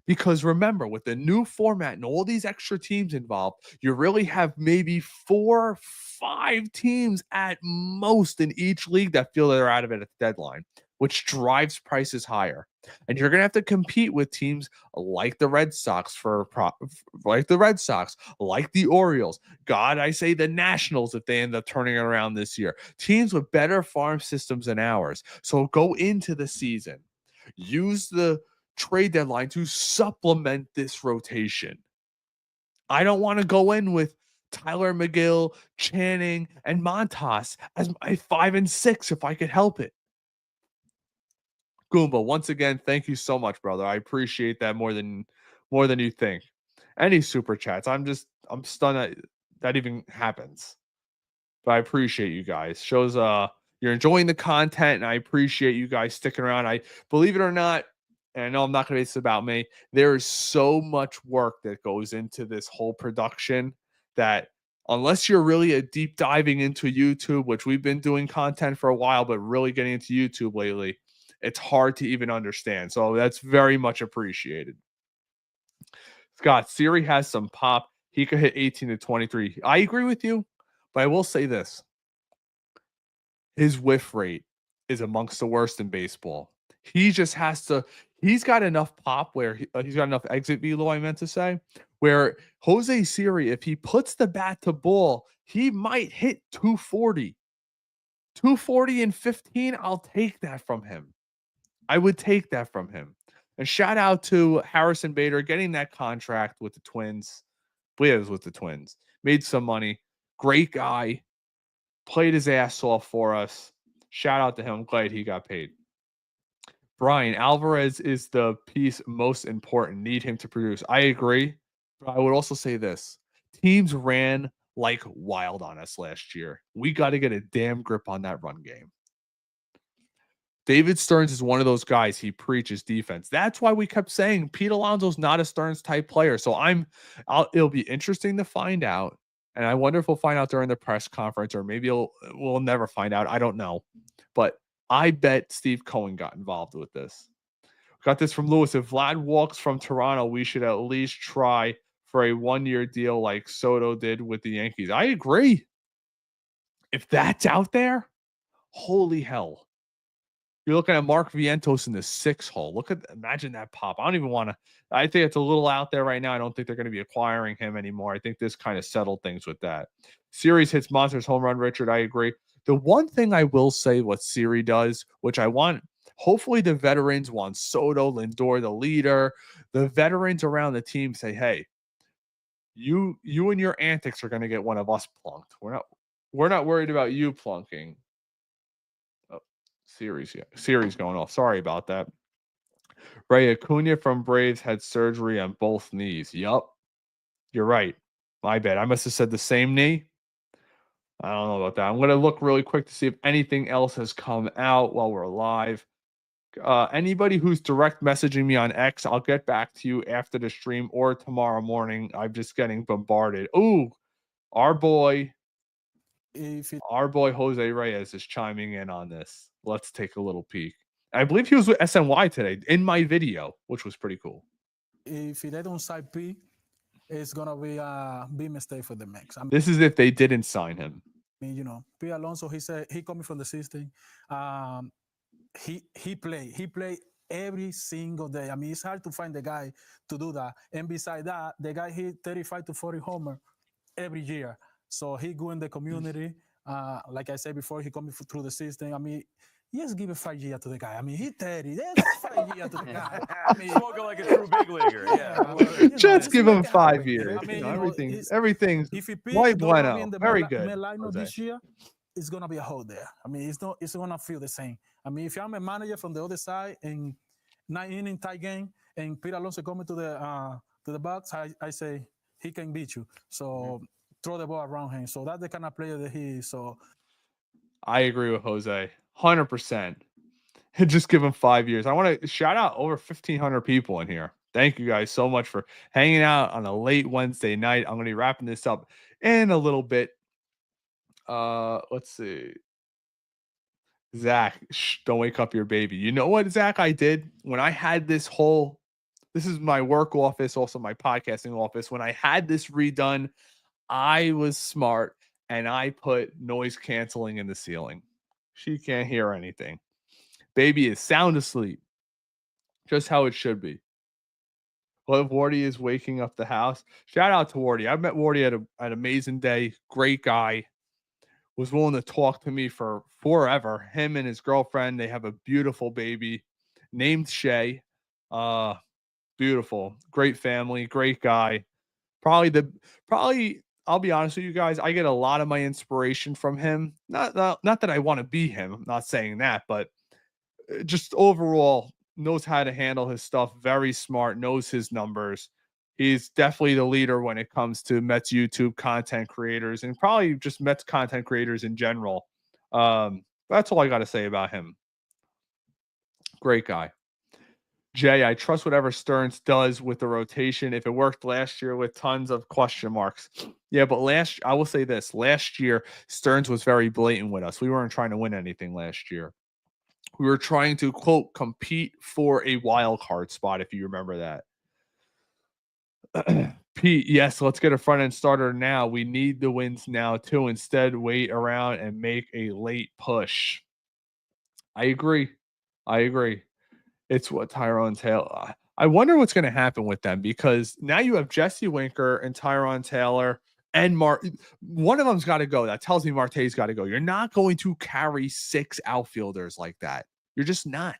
Because remember, with the new format and all these extra teams involved, you really have maybe 4, 5 teams at most in each league that feel they're out of it at the deadline, which drives prices higher. And you're going to have to compete with teams like the Red Sox like the Orioles. God, I say the Nationals if they end up turning it around this year. Teams with better farm systems than ours. So go into the season. Use the trade deadline to supplement this rotation. I don't want to go in with Tyler McGill, Channing, and Montas as my 5 and 6 if I could help it. Goomba, once again, thank you so much, brother. I appreciate that more than you think. Any super chats, I'm stunned that that even happens. But I appreciate you guys. Shows you're enjoying the content, and I appreciate you guys sticking around. I believe it or not, and I know I'm not going to say this about me, there is so much work that goes into this whole production that unless you're really a deep diving into YouTube, which we've been doing content for a while, but really getting into YouTube lately, it's hard to even understand. So that's very much appreciated. Scott, Siri has some pop. He could hit 18 to 23. I agree with you, but I will say this. His whiff rate is amongst the worst in baseball. He just has to, he's got enough pop where he's got enough exit velo, I meant to say, where Jose Siri, if he puts the bat to ball, he might hit 240. 240 and 15, I'll take that from him. I would take that from him. And shout out to Harrison Bader getting that contract with the Twins. I believe it was with the Twins. Made some money. Great guy. Played his ass off for us. Shout out to him. I'm glad he got paid. Brian, Alvarez is the piece most important. Need him to produce. I agree. But I would also say this. Teams ran like wild on us last year. We got to get a damn grip on that run game. David Stearns is one of those guys. He preaches defense. That's why we kept saying Pete Alonso's not a Stearns type player. So it'll be interesting to find out. And I wonder if we'll find out during the press conference, or maybe we'll never find out. I don't know. But I bet Steve Cohen got involved with this. Got this from Lewis. If Vlad walks from Toronto, we should at least try for a 1-year deal like Soto did with the Yankees. I agree. If that's out there, holy hell. You're looking at Mark Vientos in the 6 hole. Imagine that pop. I don't even want to. I think it's a little out there right now. I don't think they're going to be acquiring him anymore. I think this kind of settled things with that. Series hits monsters home run, Richard. I agree. The one thing I will say what Siri does, which I want, hopefully the veterans, Juan Soto, Lindor, the leader, the veterans around the team say, hey, you and your antics are going to get one of us plunked. We're not worried about you plunking. Series going off. Sorry about that. Ray Acuna from Braves had surgery on both knees. Yup. You're right. My bad. I must have said the same knee. I don't know about that. I'm going to look really quick to see if anything else has come out while we're live. Anybody who's direct messaging me on X, I'll get back to you after the stream or tomorrow morning. I'm just getting bombarded. Ooh, our boy Jose Reyes is chiming in on this. Let's take a little peek. I believe he was with SNY today in my video, which was pretty cool. If they don't sign P, it's gonna be a big mistake for the Mex. This is if they didn't sign him. I mean, Pete Alonso, he said he coming from the system. He play every single day. I mean, it's hard to find the guy to do that. And beside that, the guy hit 35 to 40 homer every year. So he go in the community. Like I said before, he coming through the system. I mean, Yes, give it 5 years to the guy. I mean, he's 30. There's 5 years to the guy. I mean, Smoking like a true big leaguer. Yeah. I mean, you know, Just let's give make him it 5 happen. years. I mean, You know, you know, everything's if he muy Pete don't run bueno. in the Very good, Melano Jose. this year, it's gonna be a hole there. I mean, it's gonna feel the same. I mean, if I'm a manager from the other side and 9 inning tie game and Pete Alonso coming to the box, I say he can beat you. So throw the ball around him. So that's the kind of player that he is. So I agree with Jose, 100%. Just give him 5 years. I want to shout out over 1,500 people in here. Thank you guys so much for hanging out on a late Wednesday night. I'm going to be wrapping this up in a little bit. Let's see. Zach, don't wake up your baby. You know what, Zach, I did when I had this is my work office, also my podcasting office. When I had this redone, I was smart and I put noise canceling in the ceiling. She can't hear anything. Baby is sound asleep, just how it should be. Well, Wardy is waking up the house. Shout out to Wardy. I've met Wardy at an amazing day. Great guy. Was willing to talk to me for forever. Him and his girlfriend, they have a beautiful baby named Shay. Beautiful. Great family. Great guy. Probably I'll be honest with you guys, I get a lot of my inspiration from him. Not that I want to be him. I'm not saying that, but just overall knows how to handle his stuff. Very smart, knows his numbers. He's definitely the leader when it comes to Mets YouTube content creators and probably just Mets content creators in general. That's all I got to say about him. Great guy. Jay, I trust whatever Stearns does with the rotation. If it worked last year with tons of question marks. Yeah, but I will say this. Last year, Stearns was very blatant with us. We weren't trying to win anything last year. We were trying to, quote, compete for a wild card spot, if you remember that. Pete, yes, let's get a front end starter now. We need the wins now, too. Instead, wait around and make a late push. I agree. It's what Tyrone Taylor. I wonder what's going to happen with them because now you have Jesse Winker and Tyrone Taylor and one of them's got to go. That tells me Marte's got to go. You're not going to carry 6 outfielders like that. You're just not.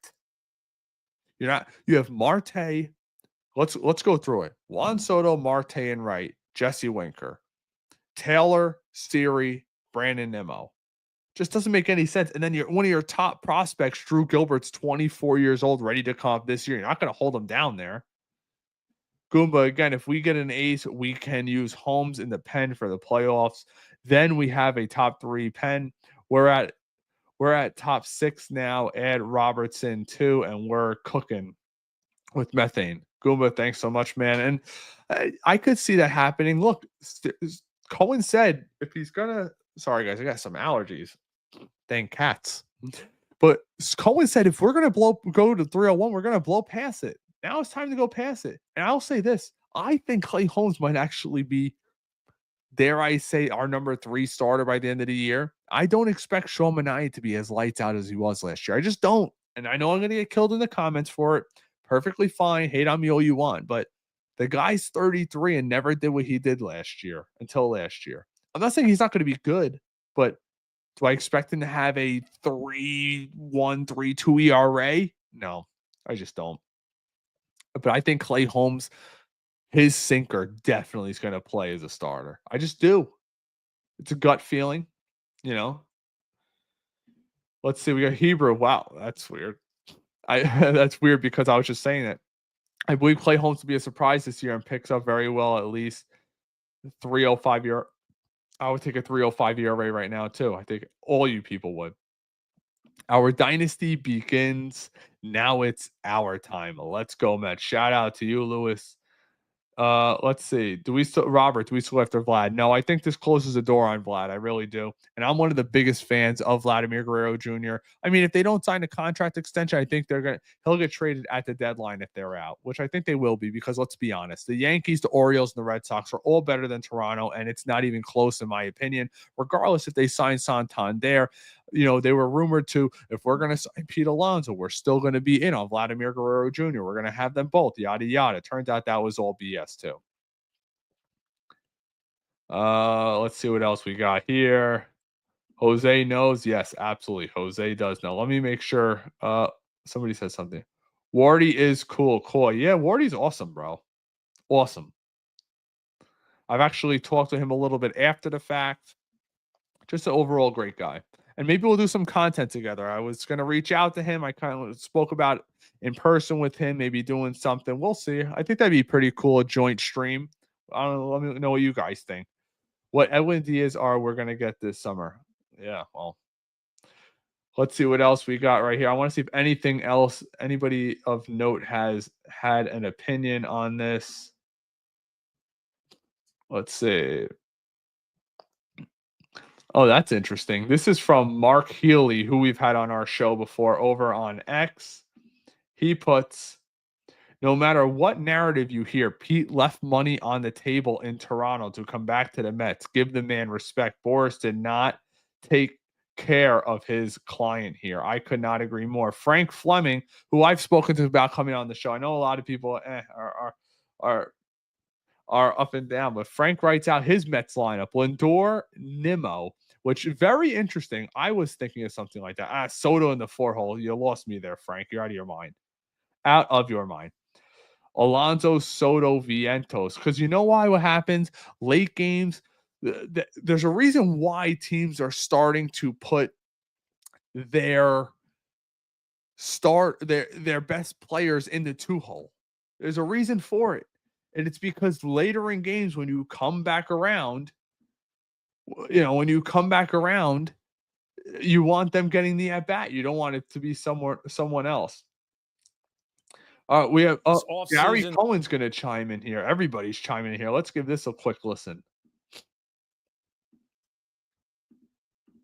You're not. You have Marte. Let's go through it. Juan Soto, Marte, and Wright. Jesse Winker, Taylor, Siri, Brandon Nimmo. Just doesn't make any sense. And then one of your top prospects, Drew Gilbert's 24 years old, ready to come up this year. You're not going to hold him down there. Goomba, again, if we get an ace, we can use Holmes in the pen for the playoffs. Then we have a top 3 pen. We're at top 6 now. Add Robertson too, and we're cooking with methane. Goomba, thanks so much, man. And I could see that happening. Look, Cohen said if he's gonna. Sorry, guys, I got some allergies. Dang cats. But Cohen said if we're gonna go to 301, we're gonna blow past it. Now it's time to go past it. And I'll say this: I think Clay Holmes might actually be, dare I say, our number 3 starter by the end of the year. I don't expect Sean Manaea to be as lights out as he was last year. I just don't. And I know I'm gonna get killed in the comments for it. Perfectly fine. Hate on me all you want, but the guy's 33 and never did what he did until last year. I'm not saying he's not going to be good, but do I expect him to have a 3.1, 3.2 ERA? No, I just don't. But I think Clay Holmes, his sinker definitely is going to play as a starter. I just do. It's a gut feeling, you know. Let's see. We got Hebrew. Wow, that's weird. That's weird because I was just saying it. I believe Clay Holmes to be a surprise this year and picks up very well, at least 3.05 ERA. I would take a 3.05 ERA right now too. I think all you people would. Our dynasty begins. Now it's our time. Let's go, Mets. Shout out to you, Lewis. Let's see. Robert, do we still after Vlad? No, I think this closes the door on Vlad. I really do. And I'm one of the biggest fans of Vladimir Guerrero Jr. I mean, if they don't sign a contract extension, I think he'll get traded at the deadline if they're out, which I think they will be, because let's be honest, the Yankees, the Orioles, and the Red Sox are all better than Toronto, and it's not even close in my opinion. Regardless if they sign Santander, they were rumored to, if we're going to sign Pete Alonso, we're still going to be in on Vladimir Guerrero Jr. We're going to have them both, yada, yada. Turns out that was all BS too. Let's see what else we got here. Jose knows. Yes, absolutely. Jose does know. Let me make sure. Somebody says something. Wardy is cool. Cool. Yeah, Wardy's awesome, bro. Awesome. I've actually talked to him a little bit after the fact. Just an overall great guy. And maybe we'll do some content together. I was going to reach out to him. I kind of spoke about it in person with him, maybe doing something. We'll see. I think that'd be pretty cool, a joint stream. I don't know. Let me know what you guys think. What Edwin Diaz are we're going to get this summer. Yeah, well, let's see what else we got right here. I want to see if anything else, anybody of note has had an opinion on this. Let's see. Oh, that's interesting. This is from Mark Healy, who we've had on our show before over on X. He puts, no matter what narrative you hear, Pete left money on the table in Toronto to come back to the Mets. Give the man respect. Boris did not take care of his client here. I could not agree more. Frank Fleming, who I've spoken to about coming on the show. I know a lot of people are up and down, but Frank writes out his Mets lineup: Lindor, Nimmo, which is very interesting. I was thinking of something like that. Soto in the 4-hole. You lost me there, Frank. You're out of your mind. Out of your mind. Alonso, Soto, Vientos. Because you know why? What happens? Late games, there's a reason why teams are starting to put their best players in the 2-hole. There's a reason for it. And it's because later in games, when you come back around, you want them getting the at bat. You don't want it to be someone else. We have Gary Cohen's going to chime in here. Everybody's chiming in here. Let's give this a quick listen.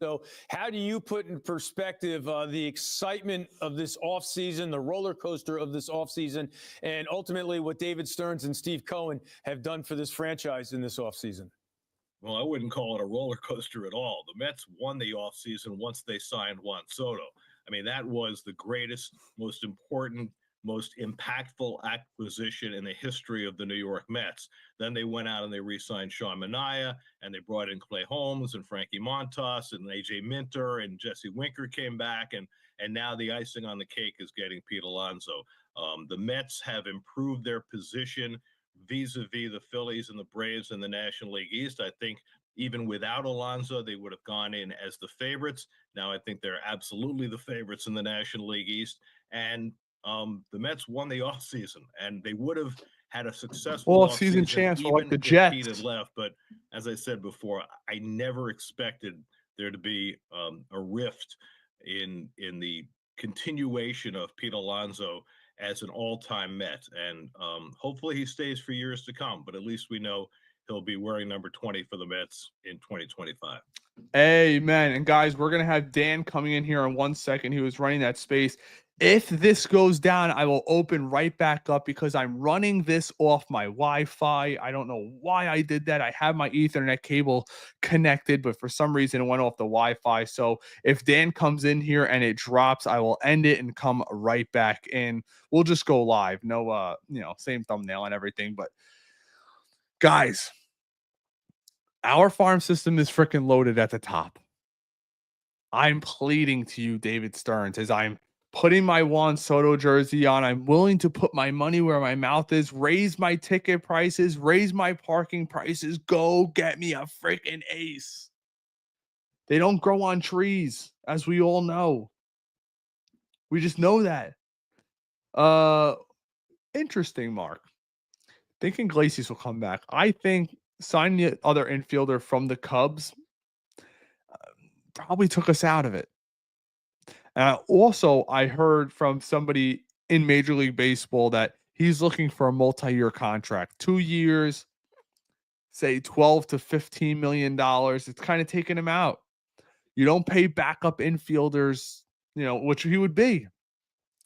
So how do you put in perspective the excitement of this offseason, the roller coaster of this offseason, and ultimately what David Stearns and Steve Cohen have done for this franchise in this offseason? Well, I wouldn't call it a roller coaster at all. The Mets won the offseason once they signed Juan Soto. I mean, that was the greatest, most important, most impactful acquisition in the history of the New York Mets. Then they went out and they re-signed Sean Manaea, and they brought in Clay Holmes and Frankie Montas and AJ Minter, and Jesse Winker came back, and now the icing on the cake is getting Pete Alonso. The Mets have improved their position vis-a-vis the Phillies and the Braves in the National League East. I think even without Alonso, they would have gone in as the favorites. Now I think they're absolutely the favorites in the National League East. And the Mets won the offseason, and they would have had a successful offseason chance even like the if Jets. Pete had left. But as I said before, I never expected there to be a rift in the continuation of Pete Alonso as an all-time Met. And hopefully he stays for years to come, but at least we know he'll be wearing number 20 for the Mets in 2025. Amen. And guys, we're going to have Dan coming in here in 1 second. He was running that space. If this goes down, I will open right back up because I'm running this off my Wi-Fi. I don't know why I did that. I have my Ethernet cable connected, but for some reason it went off the Wi-Fi. So if Dan comes in here and it drops, I will end it and come right back in. We'll just go live. No, same thumbnail and everything. But guys, our farm system is freaking loaded at the top. I'm pleading to you, David Stearns, as I'm putting my Juan Soto jersey on. I'm willing to put my money where my mouth is, raise my ticket prices, raise my parking prices. Go get me a freaking ace. They don't grow on trees, as we all know. We just know that. Interesting, Mark. Thinking Iglesias will come back. I think signing the other infielder from the Cubs probably took us out of it. Also, I heard from somebody in Major League Baseball that he's looking for a multi-year contract, 2 years, say $12 to $15 million. It's kind of taking him out. You don't pay backup infielders, which he would be.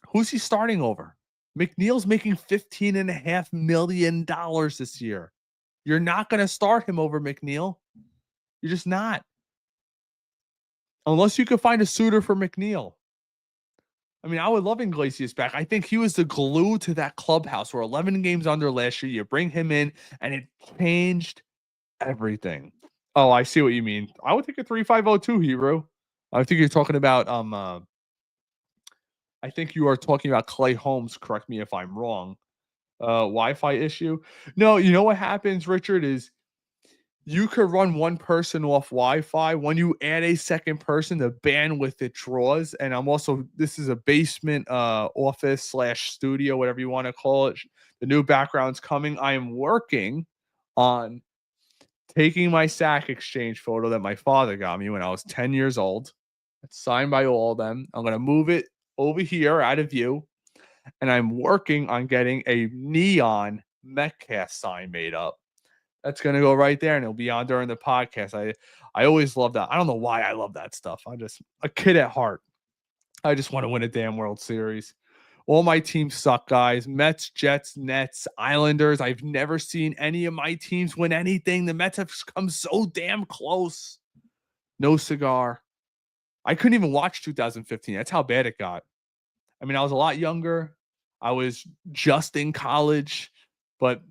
Who's he starting over? McNeil's making $15.5 million this year. You're not going to start him over McNeil. You're just not. Unless you could find a suitor for McNeil. I mean, I would love Iglesias back. I think he was the glue to that clubhouse. We're 11 games under last year. You bring him in, and it changed everything. Oh, I see what you mean. I would take a 3502 Hero. I think you're talking about I think you are talking about Clay Holmes. Correct me if I'm wrong. Wi-Fi issue. No, you know what happens, Richard, is you could run one person off Wi-Fi. When you add a second person, the bandwidth it draws. And this is a basement office / studio, whatever you want to call it. The new background's coming. I am working on taking my sack exchange photo that my father got me when I was 10 years old. It's signed by all of them. I'm going to move it over here out of view. And I'm working on getting a neon Metcast sign made up. That's going to go right there, and it'll be on during the podcast. I always love that. I don't know why I love that stuff. I'm just a kid at heart. I just want to win a damn World Series. All my teams suck, guys. Mets, Jets, Nets, Islanders. I've never seen any of my teams win anything. The Mets have come so damn close. No cigar. I couldn't even watch 2015. That's how bad it got. I mean, I was a lot younger. I was just in college, but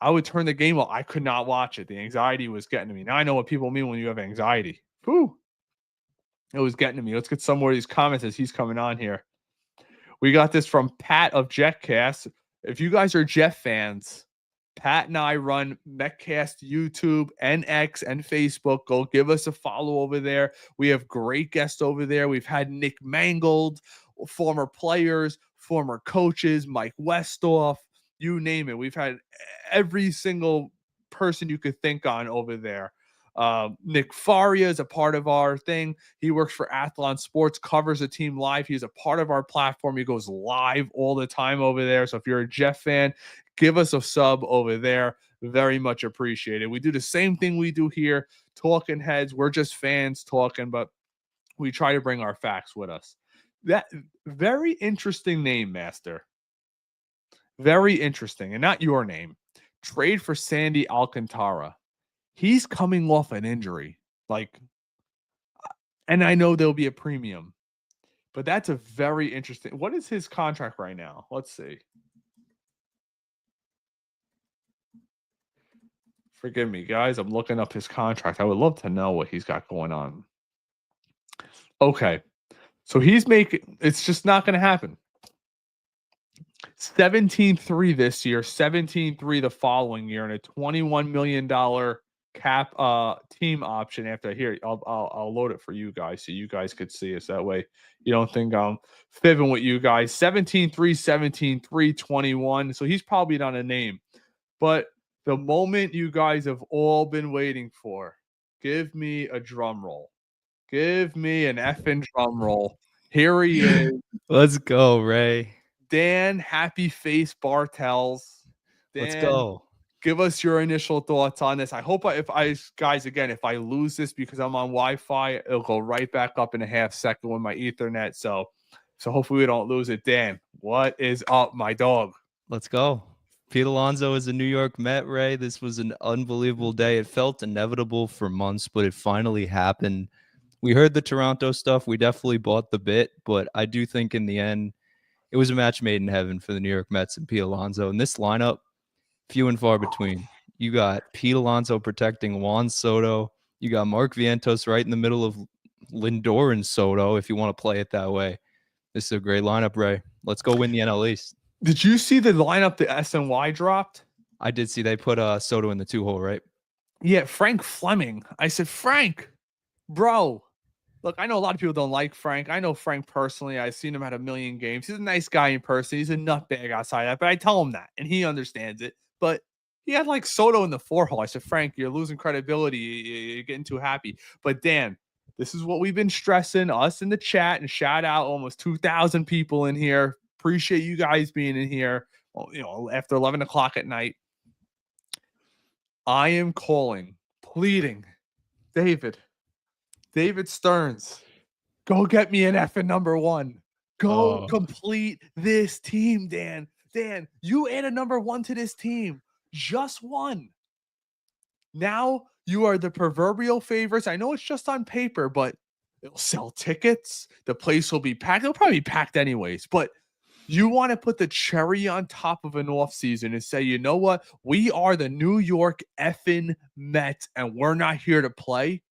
I would turn the game off. I could not watch it. The anxiety was getting to me. Now I know what people mean when you have anxiety. Whew. It was getting to me. Let's get some more of these comments as he's coming on here. We got this from Pat of JetCast. If you guys are Jet fans, Pat and I run Metcast YouTube and X and Facebook. Go give us a follow over there. We have great guests over there. We've had Nick Mangold, former players, former coaches, Mike Westhoff, you name it. We've had every single person you could think on over there. Nick Faria is a part of our thing. He works for Athlon Sports, covers the team live. He's a part of our platform. He goes live all the time over there. So if you're a Jeff fan, give us a sub over there. Very much appreciated. We do the same thing we do here, talking heads. We're just fans talking, but we try to bring our facts with us. That very interesting name, Master. Very interesting. And not your name. Trade for Sandy Alcantara. He's coming off an injury. And I know there'll be a premium. But that's a very interesting. What is his contract right now? Let's see. Forgive me, guys. I'm looking up his contract. I would love to know what he's got going on. Okay. So he's making, it's just not going to happen. 17-3 this year, 17-3 the following year, and a $21 million cap team option after here. I'll load it for you guys so you guys could see us. That way you don't think I'm fibbing with you guys. 17-3, 17-3, 21. So he's probably not a name. But the moment you guys have all been waiting for, give me a drum roll. Give me an effing drum roll. Here he is. Let's go, Ray. Dan Happy Face Bartels. Dan, let's go. Give us your initial thoughts on this. I hope if I lose this because I'm on Wi-Fi, it'll go right back up in a half second with my Ethernet. So hopefully we don't lose it. Dan, what is up, my dog? Let's go. Pete Alonso is a New York Met, Ray. This was an unbelievable day. It felt inevitable for months, but it finally happened. We heard the Toronto stuff. We definitely bought the bit, but I do think in the end, it was a match made in heaven for the New York Mets and Pete Alonso. And this lineup, few and far between. You got Pete Alonso protecting Juan Soto. You got Mark Vientos right in the middle of Lindor and Soto, if you want to play it that way. This is a great lineup, Ray. Let's go win the NL East. Did you see the lineup that SNY dropped? I did see they put Soto in the 2-hole, right? Yeah, Frank Fleming. I said, Frank, bro. Look, I know a lot of people don't like Frank. I know Frank personally. I've seen him at a million games. He's a nice guy in person. He's a nutbag outside that, but I tell him that, and he understands it. But he had like Soto in the 4-hole. I said, Frank, you're losing credibility. You're getting too happy. But Dan, this is what we've been stressing, us in the chat, and shout out almost 2,000 people in here. Appreciate you guys being in here, after 11 o'clock at night. I am calling, pleading, David Stearns, go get me an effing number one. Go complete this team, Dan. Dan, you add a number one to this team. Just one. Now you are the proverbial favorites. I know it's just on paper, but it'll sell tickets. The place will be packed. It'll probably be packed anyways, but You want to put the cherry on top of an offseason and say, you know what? We are the New York effing Mets and we're not here to play.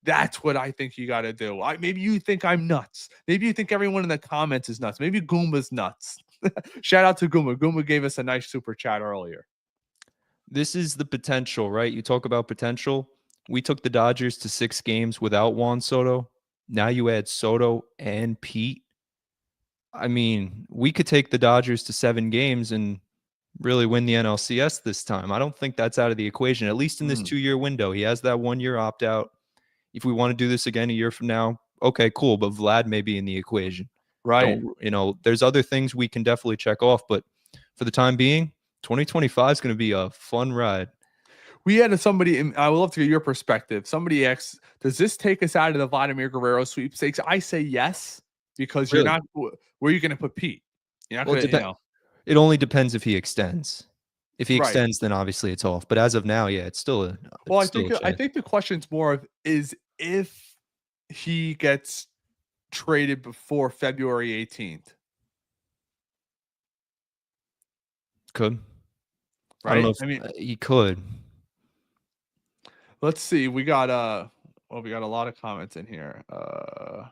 That's what I think you got to do. Maybe you think I'm nuts. Maybe you think everyone in the comments is nuts. Maybe Goomba's nuts. Shout out to Goomba. Goomba gave us a nice super chat earlier. This is the potential, right? You talk about potential. We took the Dodgers to 6 games without Juan Soto. Now you add Soto and Pete. I mean, we could take the Dodgers to 7 games and really win the NLCS this time. I don't think that's out of the equation, at least in this 2-year window. He has that 1-year opt out. If we want to do this again a year from now, okay, cool. But Vlad may be in the equation. Right. There's other things we can definitely check off. But for the time being, 2025 is going to be a fun ride. We had somebody, and I would love to get your perspective. Somebody asks, does this take us out of the Vladimir Guerrero sweepstakes? I say yes, because Really? you're not, where are you going to put Pete? You're not Well, going to, it only depends if he extends. If he Right. extends, then obviously it's off. But as of now, yeah, it's still a Well, it's still a I chance. think the question's more of is if he gets traded before February 18th. Could. I Right? don't know if I mean, he could. let's see. We got we got a lot of comments in here. I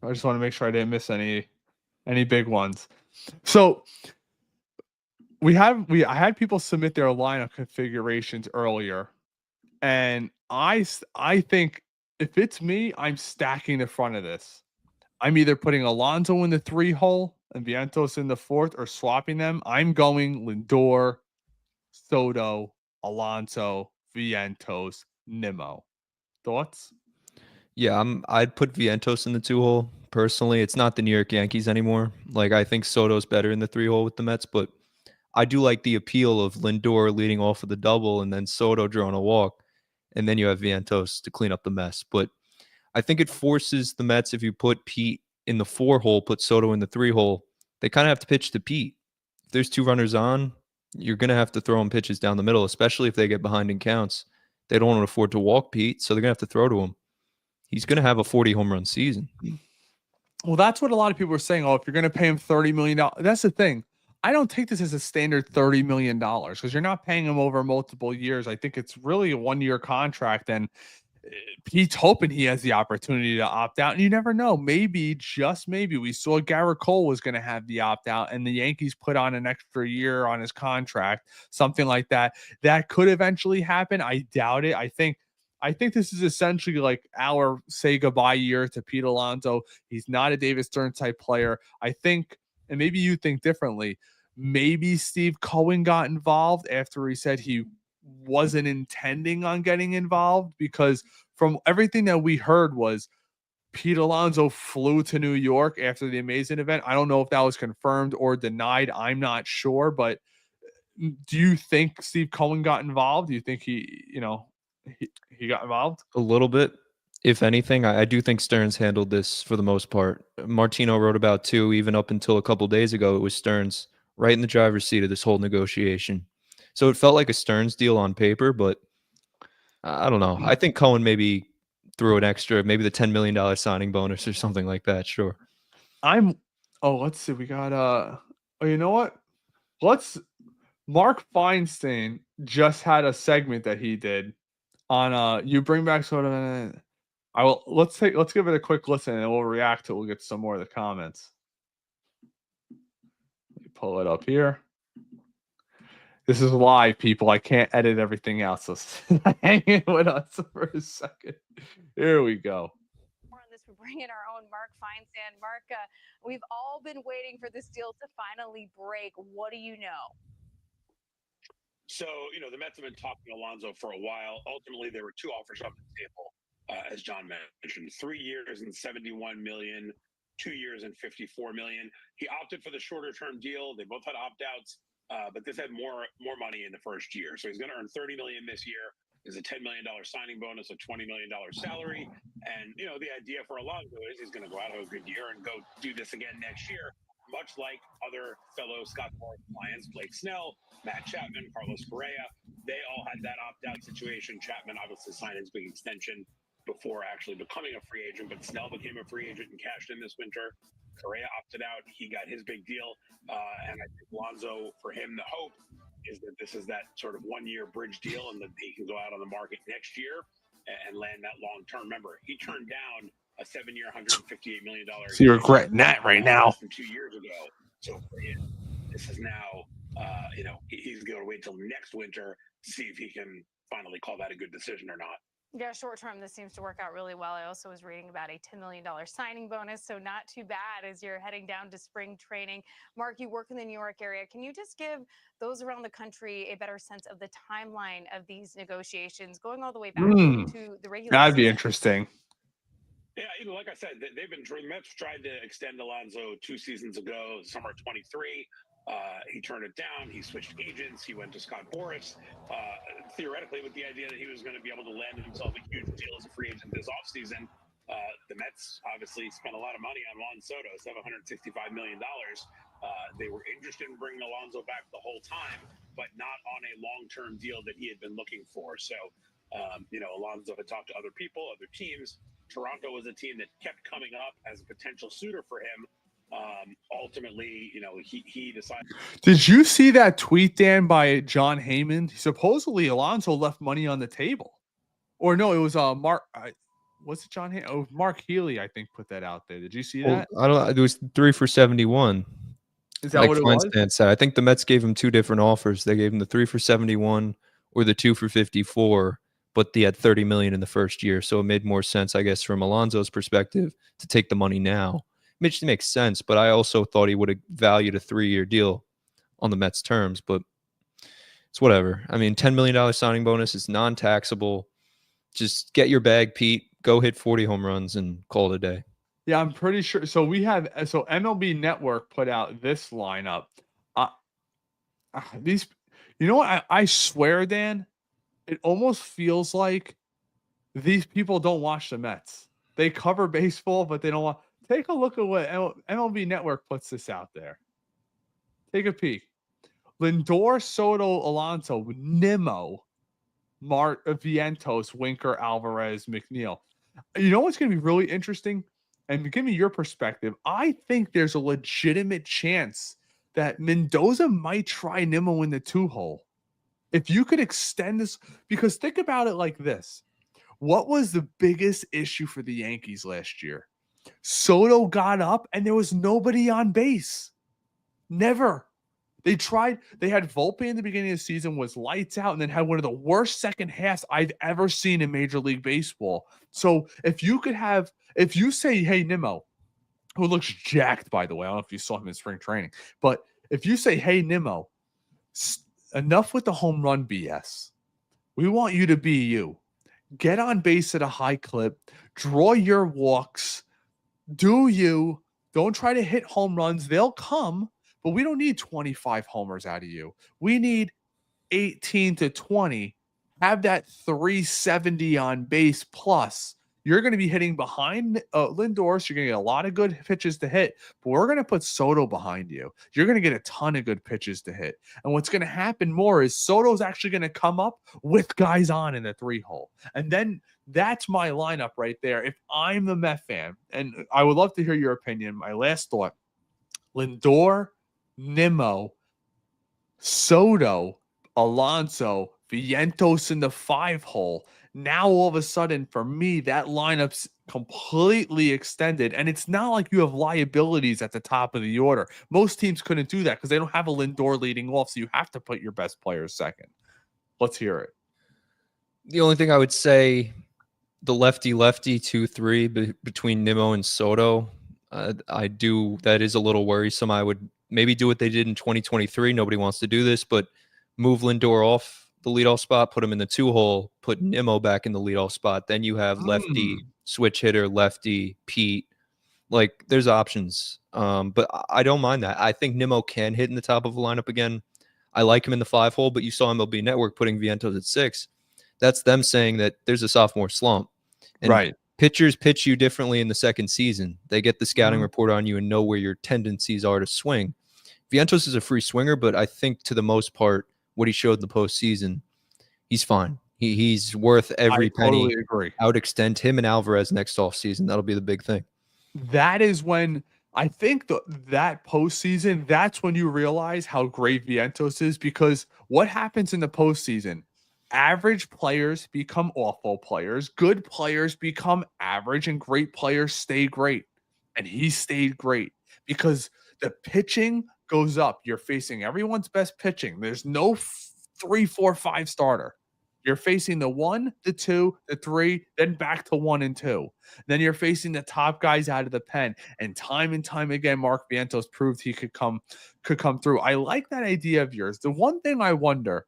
just want to make sure I didn't miss any big ones. So I had people submit their lineup configurations earlier, and I think if it's me, I'm stacking the front of this. I'm either putting Alonso in the 3 hole and Vientos in the 4th, or swapping them. I'm going Lindor, Soto, Alonso, Vientos, Nimmo. Thoughts? Yeah, I'd put Vientos in the 2 hole. Personally, it's not the New York Yankees anymore. Like, I think Soto's better in the 3 hole with the Mets, but I do like the appeal of Lindor leading off of the double and then Soto drawing a walk, and then you have Vientos to clean up the mess. But I think it forces the Mets, if you put Pete in the 4 hole, put Soto in the 3 hole, they kind of have to pitch to Pete. If there's 2 runners on, you're going to have to throw him pitches down the middle, especially if they get behind in counts. They don't want to afford to walk Pete, so they're going to have to throw to him. He's going to have a 40 home run season. Well, that's what a lot of people are saying. Oh, if you're going to pay him $30 million, that's the thing. I don't take this as a standard $30 million because you're not paying him over multiple years. I think it's really a 1-year contract, and Pete's hoping he has the opportunity to opt out. And you never know. Maybe, just maybe, we saw Garrett Cole was going to have the opt out, and the Yankees put on an extra year on his contract, something like that. That could eventually happen. I doubt it. I think this is essentially like our say goodbye year to Pete Alonso. He's not a David Stern type player. I think, and maybe you think differently, maybe Steve Cohen got involved after he said he wasn't intending on getting involved, because from everything that we heard was Pete Alonso flew to New York after the amazing event. I don't know if that was confirmed or denied. I'm not sure, but do you think Steve Cohen got involved? Do you think he got involved? A little bit. If anything, I do think Stearns handled this for the most part. Martino wrote about 2, even up until a couple days ago, it was Stearns right in the driver's seat of this whole negotiation. So it felt like a Stearns deal on paper, but I don't know. I think Cohen maybe threw an extra, maybe the $10 million signing bonus or something like that. Sure. Let's see. We got, you know what? Mark Feinstein just had a segment that he did on, you bring back sort of, let's give it a quick listen and we'll react to it. We'll get some more of the comments. Let me pull it up here. This is live, people. I can't edit everything else. So hang in with us for a second. Here we go. More on this, we bring in our own Mark Feinstein. Mark, we've all been waiting for this deal to finally break. What do you know? So, the Mets have been talking to Alonso for a while. Ultimately, there were 2 offers on the table, as John mentioned: 3 years and $71 million, 2 years and $54 million. He opted for the shorter-term deal. They both had opt-outs, but this had more money in the first year. So he's going to earn $30 million this year. There's a $10 million signing bonus, a $20 million salary, and the idea for Alonso is he's going to go out, have a good year, and go do this again next year. Much like other fellow Scottsdale clients, Blake Snell, Matt Chapman, Carlos Correa, they all had that opt-out situation. Chapman obviously signed his big extension, before actually becoming a free agent, but Snell became a free agent and cashed in this winter. Correa opted out. He got his big deal. And I think Alonso, for him, the hope is that this is that sort of 1-year bridge deal and that he can go out on the market next year and land that long term. Remember, he turned down a 7-year, $158 million. So you're regretting that right now. Less than 2 years ago. So for him, this is now, he's going to wait till next winter to see if he can finally call that a good decision or not. Yeah, short term, this seems to work out really well. I also was reading about a $10 million signing bonus, so not too bad as you're heading down to spring training. Mark, you work in the New York area. Can you just give those around the country a better sense of the timeline of these negotiations, going all the way back to the regular That'd be season? interesting. Yeah, like I said, the Mets tried to extend Alonso 2 seasons ago, summer 23. He turned it down. He switched agents. He went to Scott Boras, theoretically with the idea that he was going to be able to land himself a huge deal as a free agent this offseason. The Mets obviously spent a lot of money on Juan Soto, $765 million. They were interested in bringing Alonso back the whole time, but not on a long-term deal that he had been looking for. So, Alonso had talked to other people, other teams. Toronto was a team that kept coming up as a potential suitor for him. Ultimately, he decided. Did you see that tweet, Dan, by John Heyman? Supposedly Alonso left money on the table. Or no, it was Mark. Was it John Heyman? Oh, Mark Healy, I think, put that out there. Did you see that? I don't. It was 3 for 71. Is that what it was? Feinstein said. I think the Mets gave him 2 different offers. They gave him the 3 for 71 or the 2 for 54, but they had 30 million in the first year, so it made more sense, I guess, from Alonso's perspective to take the money now. Which makes sense, but I also thought he would have valued a 3-year deal on the Mets' terms, but it's whatever. I mean, $10 million signing bonus is non-taxable. Just get your bag, Pete. Go hit 40 home runs and call it a day. Yeah, I'm pretty sure. So MLB Network put out this lineup. These, you know what? I swear, Dan, it almost feels like these people don't watch the Mets. They cover baseball, but they don't want. Take a look at what MLB Network puts this out there. Take a peek. Lindor, Soto, Alonso, Nimmo, Vientos, Winker, Alvarez, McNeil. You know what's going to be really interesting? And give me your perspective. I think there's a legitimate chance that Mendoza might try Nimmo in the 2-hole. If you could extend this, because think about it like this. What was the biggest issue for the Yankees last year? Soto got up and there was nobody on base. Never. They tried. They had Volpe in the beginning of the season, was lights out, and then had one of the worst second halves I've ever seen in Major League Baseball. So if you say, hey, Nimmo, who looks jacked, by the way, I don't know if you saw him in spring training, but if you say, hey, Nimmo, enough with the home run BS. We want you to be you. Get on base at a high clip, draw your walks, do you. Don't try to hit home runs. They'll come, but we don't need 25 homers out of you. We need 18 to 20. Have that 370 on base plus. You're going to be hitting behind Lindor, so you're going to get a lot of good pitches to hit, but we're going to put Soto behind you. You're going to get a ton of good pitches to hit. And what's going to happen more is Soto's actually going to come up with guys on in the 3-hole. And then that's my lineup right there. If I'm the Met fan, and I would love to hear your opinion, my last thought, Lindor, Nimmo, Soto, Alonso, Vientos in the 5-hole. Now, all of a sudden, for me, that lineup's completely extended, and it's not like you have liabilities at the top of the order. Most teams couldn't do that because they don't have a Lindor leading off, so you have to put your best players second. Let's hear it. The only thing I would say, the lefty-lefty 2-3 between Nimmo and Soto, that is a little worrisome. I would maybe do what they did in 2023. Nobody wants to do this, but move Lindor off the leadoff spot, put him in the 2-hole, put Nimmo back in the leadoff spot. Then you have lefty, switch hitter, lefty, Pete. Like, there's options. But I don't mind that. I think Nimmo can hit in the top of the lineup again. I like him in the 5-hole, but you saw MLB Network putting Vientos at 6. That's them saying that there's a sophomore slump. And right. Pitchers pitch you differently in the second season. They get the scouting report on you and know where your tendencies are to swing. Vientos is a free swinger, but I think to the most part, what he showed in the postseason, he's fine. He's worth every I totally penny. agree. I would extend him and Alvarez next offseason. That'll be the big thing. That is when I think that postseason, that's when you realize how great Vientos is, because what happens in the postseason? Average players become awful players, good players become average, and great players stay great. And he stayed great because the pitching goes up. You're facing everyone's best pitching. There's no 3, 4, 5 starter. You're facing the 1, the 2, the 3, then back to 1 and 2. Then you're facing the top guys out of the pen. And time again, Mark Vientos proved he could come through. I like that idea of yours. The one thing I wonder,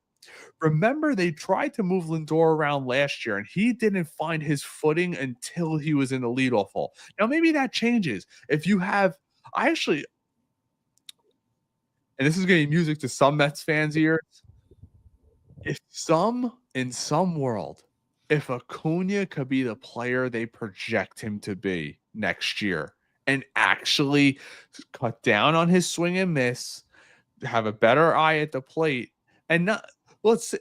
remember they tried to move Lindor around last year and he didn't find his footing until he was in the leadoff hole. Now maybe that changes. If you have, and this is getting music to some Mets fans' ears, in some world, if Acuna could be the player they project him to be next year and actually cut down on his swing and miss, have a better eye at the plate, and not,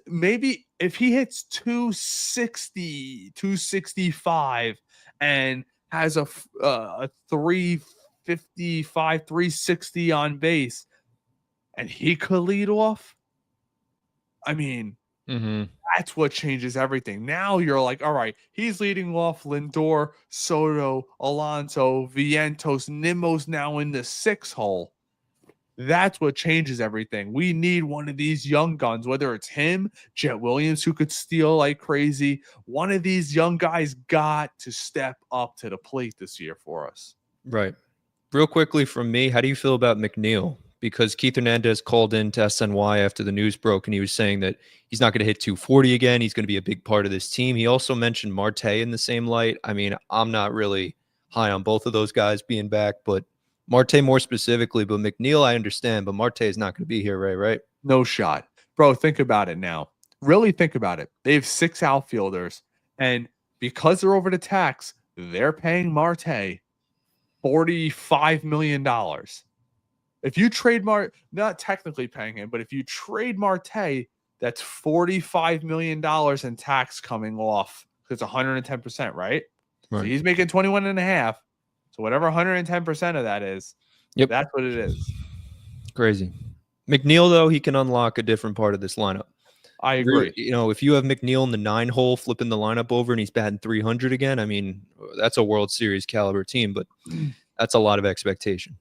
maybe if he hits 260, 265 and has a 355, 360 on base, and he could lead off, I mean, that's what changes everything. Now you're like, all right, he's leading off Lindor, Soto, Alonso, Vientos, Nimmo's now in the 6 hole. That's what changes everything. We need one of these young guns, whether it's him, Jet Williams, who could steal like crazy. One of these young guys got to step up to the plate this year for us. Right. Real quickly from me, how do you feel about McNeil? Because Keith Hernandez called in to SNY after the news broke, and he was saying that he's not going to hit 240 again. He's going to be a big part of this team. He also mentioned Marte in the same light. I mean, I'm not really high on both of those guys being back, but Marte more specifically. But McNeil, I understand, but Marte is not going to be here, right? No shot. Bro, think about it now. Really think about it. They have 6 outfielders, and because they're over the tax, they're paying Marte $45 million. If you trade not technically paying him, but if you trade Marte, that's $45 million in tax coming off. It's 110%, right? So he's making 21 and a half. So whatever 110% of that is, that's what it is. Crazy. McNeil, though, he can unlock a different part of this lineup. I agree. You know, if you have McNeil in the 9 hole flipping the lineup over and he's batting 300 again, I mean, that's a World Series caliber team, but that's a lot of expectation.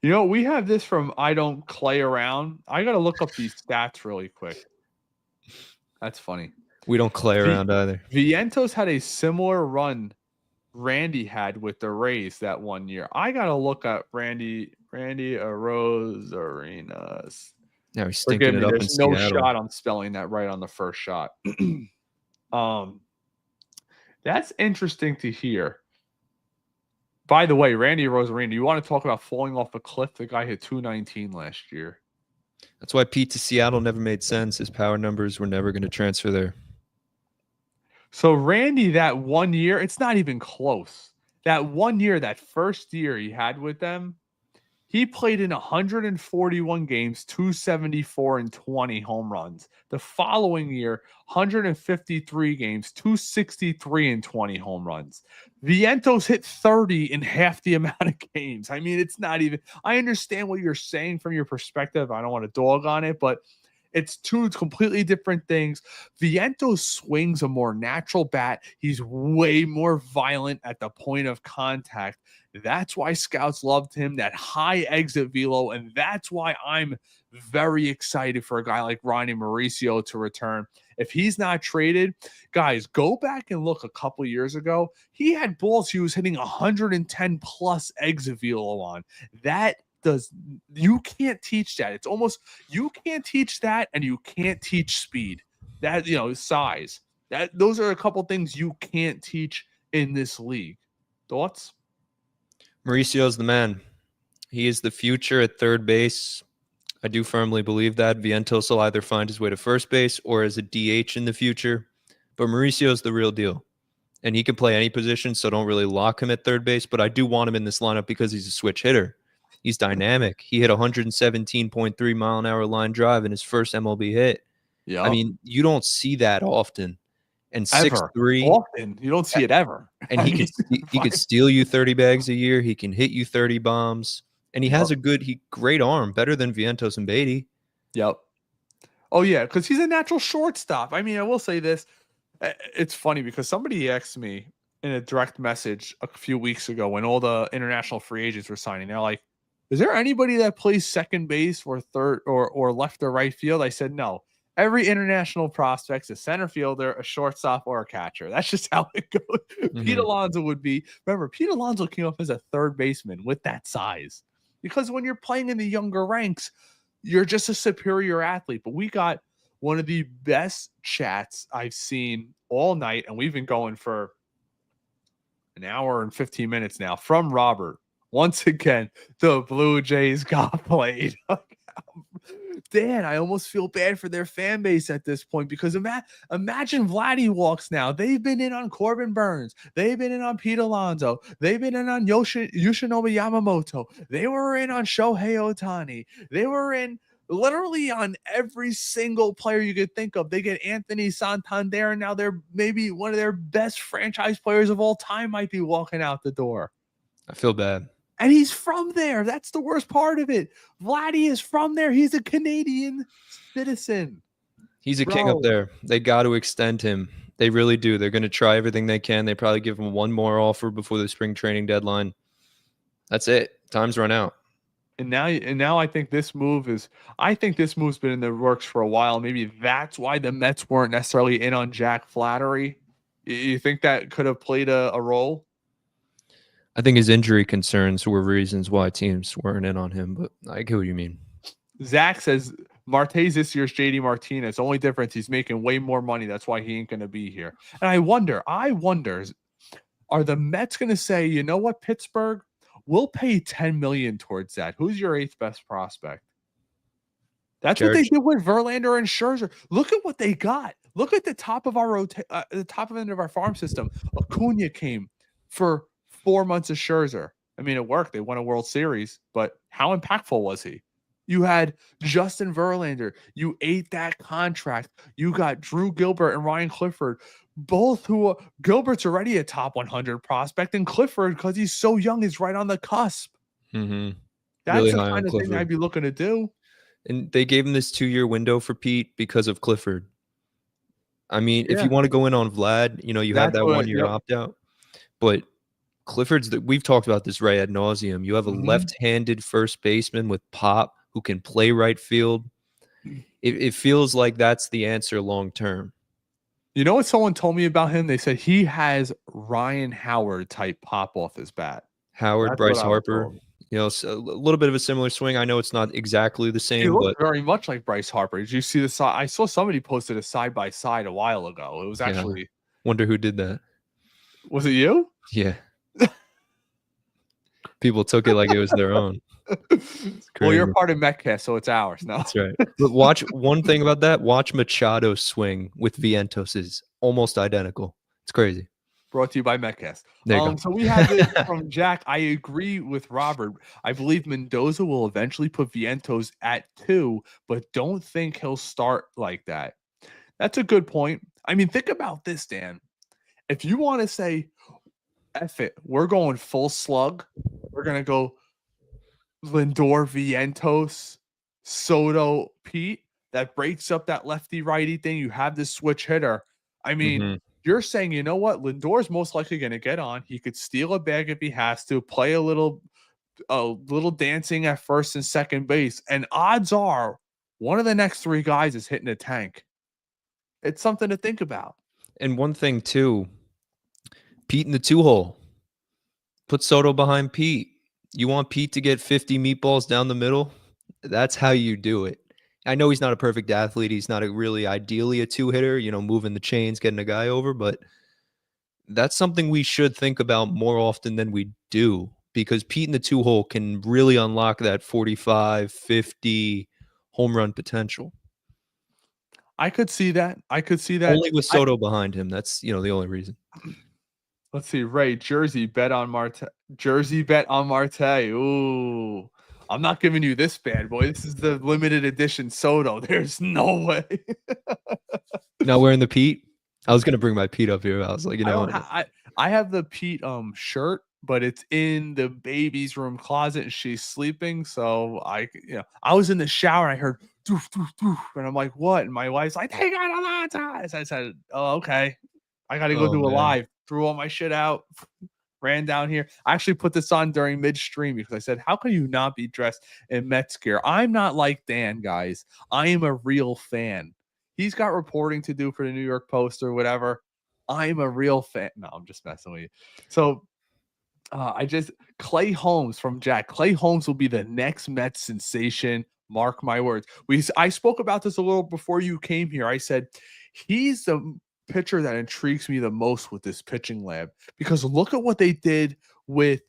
You know, we have this from I Don't Clay Around. I got to look up these stats really quick. That's funny. We don't clay around either. Vientos had a similar run Randy had with the Rays that one year. I got to look up Randy Arosarenas. Yeah, he's stinking it up in There's no Seattle. shot on spelling that right on the first shot. That's interesting to hear. By the way, Randy Arozarena, you want to talk about falling off a cliff? The guy hit 219 last year. That's why Pete to Seattle never made sense. His power numbers were never going to transfer there. So Randy, that one year, it's not even close. That one year, that first year he had with them, he played in 141 games, 274 and 20 home runs. The following year, 153 games, 263 and 20 home runs. Vientos hit 30 in half the amount of games. I mean, it's not even, I understand what you're saying from your perspective. I don't want to dog on it, but it's 2 completely different things. Vientos swings a more natural bat. He's way more violent at the point of contact. That's why scouts loved him, that high exit velo, and that's why I'm very excited for a guy like Ronnie Mauricio to return. If he's not traded, guys, go back and look a couple years ago. He had balls he was hitting 110 plus exit velo on. You can't teach that. It's almost, you can't teach that, and you can't teach speed. That, size. Those are a couple things you can't teach in this league. Thoughts? Mauricio's the man. He is the future at third base. I do firmly believe that. Vientos will either find his way to first base or as a DH in the future. But Mauricio's the real deal. And he can play any position, so don't really lock him at third base. But I do want him in this lineup because he's a switch hitter. He's dynamic. He hit 117.3 mile an hour line drive in his first MLB hit. Yeah. I mean, you don't see that often. And Ever. 6'3", Often. You don't see it ever. and he could steal you 30 bags a year. He can hit you 30 bombs, and he has a great arm, better than Vientos and Beatty. Yep. Oh yeah, because he's a natural shortstop. I mean, I will say this. It's funny because somebody asked me in a direct message a few weeks ago when all the international free agents were signing. They're like, "Is there anybody that plays second base or third or left or right field?" I said, "No. Every international prospect's a center fielder, a shortstop, or a catcher. That's just how it goes." Pete Alonso would be. Remember, Pete Alonso came up as a third baseman with that size because when you're playing in the younger ranks, you're just a superior athlete. But we got one of the best chats I've seen all night, and we've been going for an hour and 15 minutes now from Robert. Once again, the Blue Jays got played. Dan, I almost feel bad for their fan base at this point because imagine Vladdy walks now. They've been in on Corbin Burns. They've been in on Pete Alonso. They've been in on Yoshinori Yamamoto. They were in on Shohei Ohtani. They were in literally on every single player you could think of. They get Anthony Santander, and now they're maybe one of their best franchise players of all time might be walking out the door. I feel bad. And he's from there. That's the worst part of it. Vladdy is from there. He's a Canadian citizen. He's a king up there. They got to extend him. They really do. They're going to try everything they can. They probably give him one more offer before the spring training deadline. That's it. Time's run out. And now I think this move is. I think this move's been in the works for a while. Maybe that's why the Mets weren't necessarily in on Jack Flaherty. You think that could have played a role? I think his injury concerns were reasons why teams weren't in on him, but I get what you mean. Zach says Marte's this year's JD Martinez. Only difference, he's making way more money. That's why he ain't going to be here. And I wonder, are the Mets going to say, you know what, Pittsburgh, we'll pay $10 million towards that. Who's your 8th best prospect? That's what they did with Verlander and Scherzer. Look at what they got. Look at the top of our the top end of our farm system. Acuna came for 4 months of Scherzer. I mean, it worked. They won a World Series, but how impactful was he? You had Justin Verlander. You ate that contract. You got Drew Gilbert and Ryan Clifford, both who Gilbert's already a top 100 prospect, and Clifford, because he's so young, is right on the cusp. Mm-hmm. That's really the high kind on of thing Clifford. I'd be looking to do. And they gave him this 2-year window for Pete because of Clifford. I mean, if you want to go in on Vlad, you have that 1-year opt-out. But Clifford's we've talked about this right ad nauseum. You have a left-handed first baseman with pop who can play right field. It feels like that's the answer long term. You know what someone told me about him? They said he has Ryan Howard type pop off his bat. Howard, Bryce Harper, a little bit of a similar swing. I know it's not exactly the same, He but looked very much like Bryce Harper. Did you see the side? I saw somebody posted a side by side a while ago. It was actually. Wonder who did that. Was it you? Yeah. People took it like it was their own. Well, you're part of Metcalf, so it's ours. No, that's right. But watch one thing about that. Watch Machado swing with Vientos is almost identical. It's crazy. Brought to you by Metcalf. There you go. So we have this from Jack. I agree with Robert. I believe Mendoza will eventually put Vientos at 2, but don't think he'll start like that. That's a good point. I mean, think about this, Dan. If you want to say, F it, we're going full slug. We're going to go Lindor, Vientos, Soto, Pete. That breaks up that lefty-righty thing. You have this switch hitter. I mean, you're saying, you know what? Lindor's most likely going to get on. He could steal a bag if he has to, play a little dancing at first and second base. And odds are one of the next 3 guys is hitting a tank. It's something to think about. And one thing, too, Pete in the 2-hole. Put Soto behind Pete. You want Pete to get 50 meatballs down the middle? That's how you do it. I know he's not a perfect athlete. He's not really ideally a 2-hitter, moving the chains, getting a guy over, but that's something we should think about more often than we do, because Pete in the 2-hole can really unlock that 45, 50 home run potential. I could see that. Only with Soto behind him. That's, the only reason. Let's see. Ray, Jersey bet on Marte. Ooh. I'm not giving you this bad boy. This is the limited edition Soto. There's no way. Not wearing the Pete. I was gonna bring my Pete up here. I was like, you I know don't. what? I have the Pete shirt, but it's in the baby's room closet, and she's sleeping. So I was in the shower, and I heard doof doof doof, and I'm like, what? And my wife's like, they got a lot of. I said, oh, okay. I got to go Oh do a man. live. Threw all my shit out. Ran down here. I actually put this on during midstream because I said, how can you not be dressed in Mets gear? I'm not like Dan, guys. I am a real fan. He's got reporting to do for the New York Post or whatever. I'm a real fan. No, I'm just messing with you. So Clay Holmes from Jack. Clay Holmes will be the next Mets sensation. Mark my words. I spoke about this a little before you came here. I said he's the pitcher that intrigues me the most with this pitching lab because look at what they did with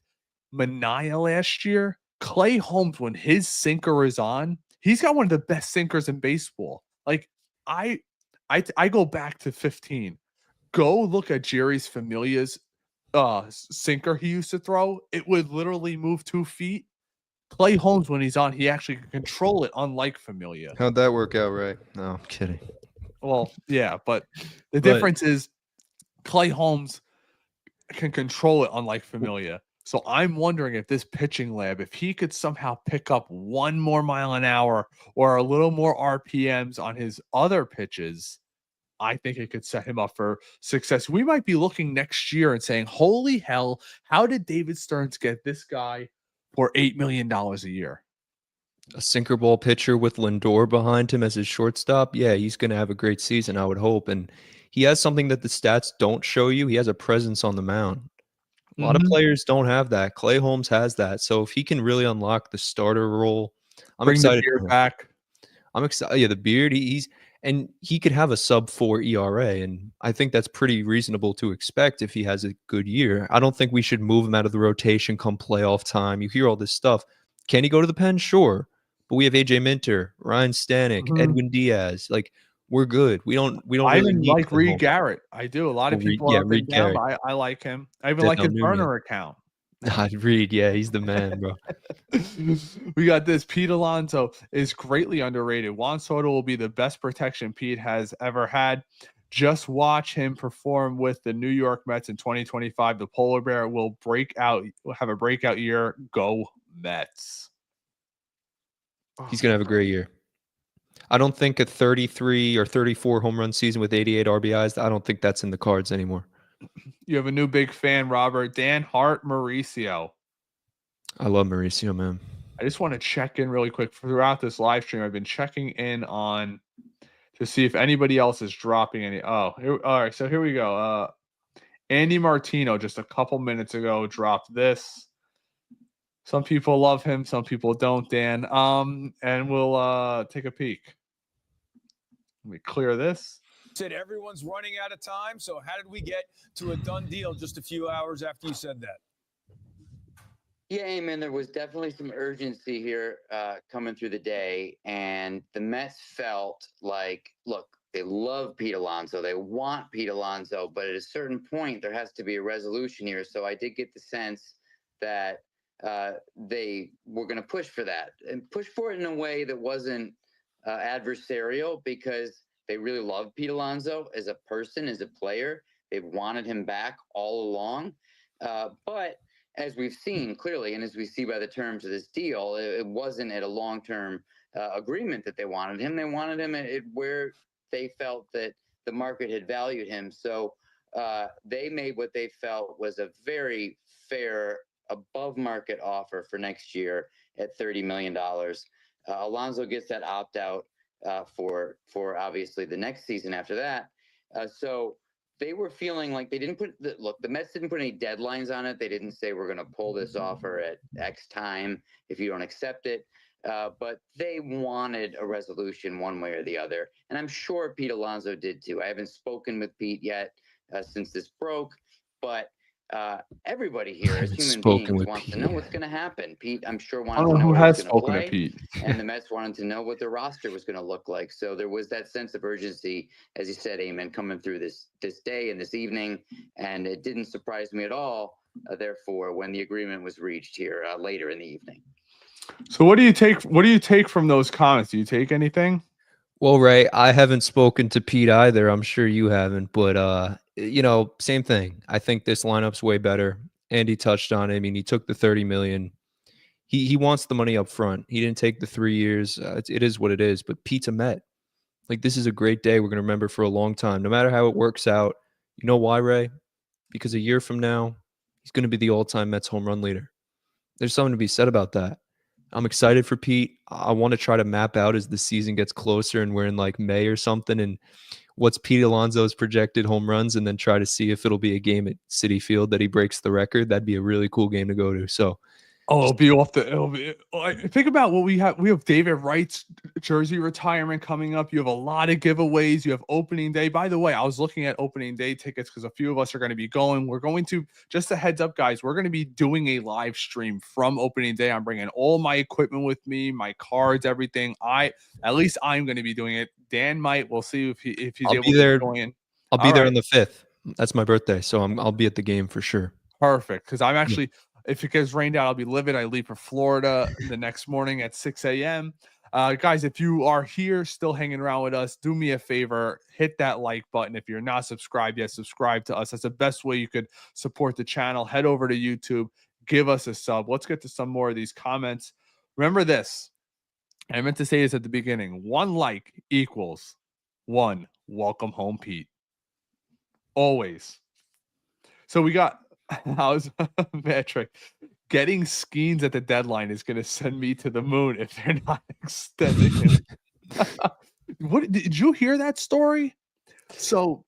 Mania last year. Clay Holmes, when his sinker is on, he's got one of the best sinkers in baseball. Like I go back to 15. Go look at Jerry's Familia's sinker he used to throw. It would literally move 2 feet. Clay Holmes, when he's on, he actually can control it, unlike Familia. How'd that work out, right? No, I'm kidding. Well, yeah, but the difference is Clay Holmes can control it, unlike Familia. So I'm wondering if this pitching lab, if he could somehow pick up 1 more mile an hour or a little more RPMs on his other pitches, I think it could set him up for success. We might be looking next year and saying, holy hell, how did David Stearns get this guy for $8 million a year? A sinker ball pitcher with Lindor behind him as his shortstop. Yeah, he's going to have a great season, I would hope. And he has something that the stats don't show you. He has a presence on the mound. A lot of players don't have that. Clay Holmes has that. So if he can really unlock the starter role, I'm Bring excited. the beard back. I'm excited. Yeah, the beard. He could have a sub-4 ERA, and I think that's pretty reasonable to expect if he has a good year. I don't think we should move him out of the rotation come playoff time. You hear all this stuff. Can he go to the pen? Sure. But we have AJ Minter, Ryan Stanek, Edwin Diaz. Like, we're good. We don't I really even need like Clay Reed Holmes. Garrett. I do. A lot of people are up Reed and down, Garrett. but I like him. I even like his burner account. Reed, yeah, he's the man, bro. We got this. Pete Alonso is greatly underrated. Juan Soto will be the best protection Pete has ever had. Just watch him perform with the New York Mets in 2025. The Polar Bear will have a breakout year. Go Mets. He's going to have a great year. I don't think a 33 or 34 home run season with 88 RBIs, I don't think that's in the cards anymore. You have a new big fan, Robert. Dan Hart Mauricio. I love Mauricio, man. I just want to check in really quick. Throughout this live stream, I've been checking in on to see if anybody else is dropping any. All right. So here we go. Andy Martino just a couple minutes ago dropped this. Some people love him, some people don't, Dan. And we'll take a peek. Let me clear this. Said everyone's running out of time. So how did we get to a done deal just a few hours after you said that? Yeah, Eamon, there was definitely some urgency here coming through the day. And the Mets felt like, look, they love Pete Alonso. They want Pete Alonso. But at a certain point, there has to be a resolution here. So I did get the sense that they were going to push for that and push for it in a way that wasn't adversarial, because they really love Pete Alonso as a person, as a player. They've wanted him back all along. But as we've seen clearly, and as we see by the terms of this deal, it wasn't at a long-term agreement that they wanted him. They wanted him at where they felt that the market had valued him. So they made what they felt was a very fair, above-market offer for next year at $30 million. Alonso gets that opt-out for obviously the next season after that. So they were feeling like they didn't put the Mets didn't put any deadlines on it. They didn't say we're going to pull this offer at X time if you don't accept it. But they wanted a resolution one way or the other. And I'm sure Pete Alonso did too. I haven't spoken with Pete yet since this broke, but everybody here as human beings wants to know what's going to happen. Pete, I'm sure, wanted to know who where has he's going to spoken play. to Pete. And the Mets wanted to know what their roster was going to look like. So there was that sense of urgency, as you said, Eamon, coming through this day and this evening. And it didn't surprise me at all, therefore, when the agreement was reached here later in the evening. So what do you take? What do you take from those comments? Do you take anything? Well, Ray, I haven't spoken to Pete either. I'm sure you haven't, but same thing. I think this lineup's way better. Andy touched on it. I mean, he took the 30 million. He wants the money up front. He didn't take the 3 years. It is what it is. But Pete's a Met. Like, this is a great day we're going to remember for a long time. No matter how it works out. You know why, Ray? Because a year from now, he's going to be the all-time Mets home run leader. There's something to be said about that. I'm excited for Pete. I want to try to map out as the season gets closer and we're in like May or something, and what's Pete Alonso's projected home runs, and then try to see if it'll be a game at Citi Field that he breaks the record. That'd be a really cool game to go to. So Oh, it'll be think about what we have. We have David Wright's jersey retirement coming up. You have a lot of giveaways. You have opening day. By the way, I was looking at opening day tickets because a few of us are going to be going. We're going to, just a heads up, guys, we're going to be doing a live stream from opening day. I'm bringing all my equipment with me, my cards, everything. At least I'm going to be doing it. Dan might. We'll see if he's I'll able be to there. join. I'll be there on the 5th. That's my birthday, so I'll be at the game for sure. Perfect, because I'm actually, if it gets rained out, I'll be livid. I leave for Florida the next morning at 6 a.m. Guys, if you are here still hanging around with us, do me a favor, hit that like button. If you're not subscribed yet, subscribe to us. That's the best way you could support the channel. Head over to YouTube, give us a sub. Let's get to some more of these comments. Remember this. I meant to say this at the beginning. 1 like equals 1 welcome home, Pete. Always. So we got, how's metric? Getting Skeens at the deadline is going to send me to the moon if they're not extending him. What did you hear that story? So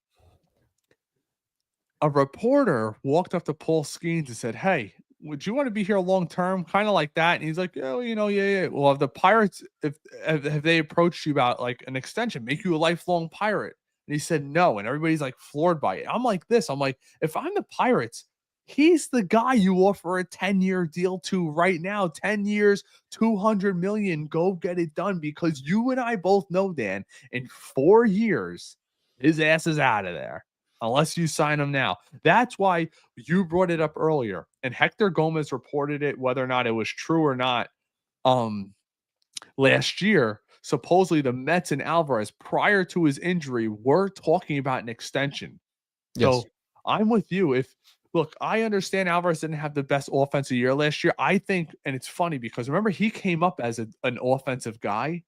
a reporter walked up to Paul Skeens and said, "Hey, would you want to be here long term?" Kind of like that. And he's like, "Oh, yeah. Well, if the Pirates, if have they approached you about like an extension, make you a lifelong Pirate?" And he said no. And everybody's like floored by it. I'm like this. I'm like, if I'm the Pirates, he's the guy you offer a 10-year deal to right now. 10 years, 200 million. Go get it done, because you and I both know, Dan, in 4 years, his ass is out of there unless you sign him now. That's why you brought it up earlier. And Hector Gomez reported it, whether or not it was true or not, last year. Supposedly the Mets and Alvarez, prior to his injury, were talking about an extension. Yes. So I'm with you. Look, I understand Alvarez didn't have the best offensive year last year. I think, and it's funny because remember, he came up as an offensive guy.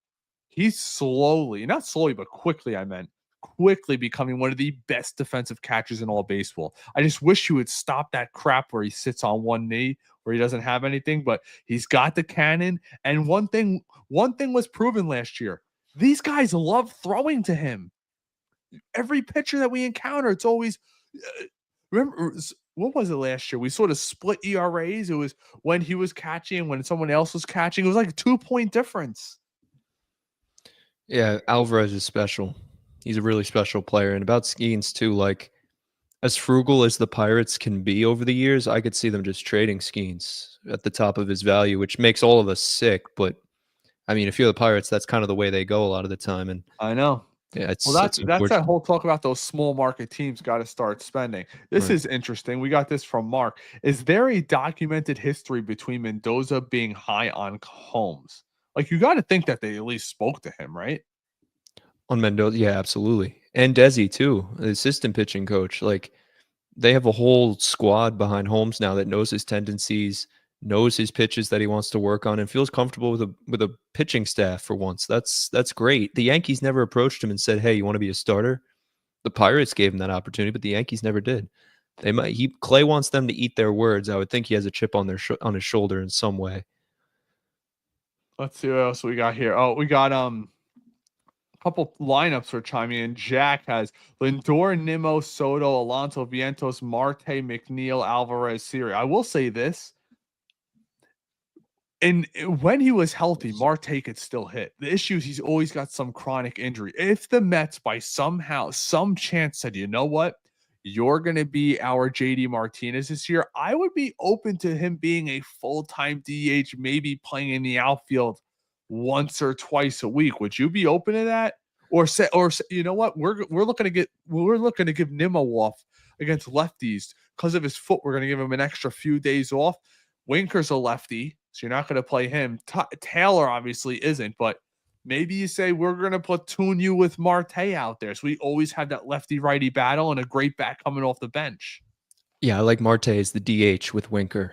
He's slowly, not slowly, but quickly, quickly becoming one of the best defensive catchers in all baseball. I just wish he would stop that crap where he sits on one knee, where he doesn't have anything, but he's got the cannon. And one thing was proven last year. These guys love throwing to him. Every pitcher that we encounter, it's always, remember, what was it last year? We sort of split ERAs. It was when he was catching, when someone else was catching. It was like a 2-point difference. Yeah, Alvarez is special. He's a really special player. And about Skeens too, like, as frugal as the Pirates can be over the years, I could see them just trading Skeens at the top of his value, which makes all of us sick. But I mean, if you're the Pirates, that's kind of the way they go a lot of the time. And I know. yeah, it's Well, that's that unfortunate. whole talk about those small market teams got to start spending. This Right. is interesting. We got this from Mark. Is there a documented history between Mendoza being high on Holmes? Like, you got to think that they at least spoke to him, right? On Mendoza, yeah, absolutely. And Desi too, the assistant pitching coach. Like, they have a whole squad behind Holmes now that knows his tendencies, knows his pitches that he wants to work on, and feels comfortable with a pitching staff for once. That's great. The Yankees never approached him and said, "Hey, you want to be a starter?" The Pirates gave him that opportunity, but the Yankees never did. They might. Clay wants them to eat their words. I would think he has a chip on on his shoulder in some way. Let's see what else we got here. Oh, we got a couple lineups for chiming in. Jack has Lindor, Nimmo, Soto, Alonso, Vientos, Marte, McNeil, Alvarez, Siri. I will say this. And when he was healthy, Marte could still hit. The issue is he's always got some chronic injury. If the Mets, by somehow, some chance, said, you know what, you're going to be our JD Martinez this year, I would be open to him being a full-time DH, maybe playing in the outfield once or twice a week. Would you be open to that? Or you know what, we're looking to give Nimmo off against lefties because of his foot. We're going to give him an extra few days off. Winker's a lefty, so you're not going to play him. Taylor obviously isn't, but maybe you say we're going to platoon you with Marte out there. So we always have that lefty-righty battle and a great bat coming off the bench. Yeah, I like Marte as the DH with Winker.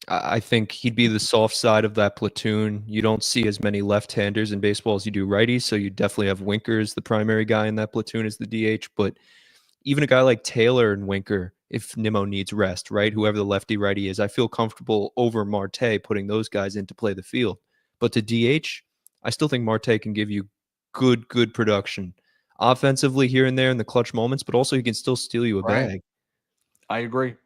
I think he'd be the soft side of that platoon. You don't see as many left-handers in baseball as you do righties, so you definitely have Winker as the primary guy in that platoon as the DH. But even a guy like Taylor and Winker, if Nimmo needs rest, right? Whoever the lefty-righty is, I feel comfortable over Marte putting those guys in to play the field. But to DH, I still think Marte can give you good production offensively here and there in the clutch moments, but also he can still steal you a bag. I agree.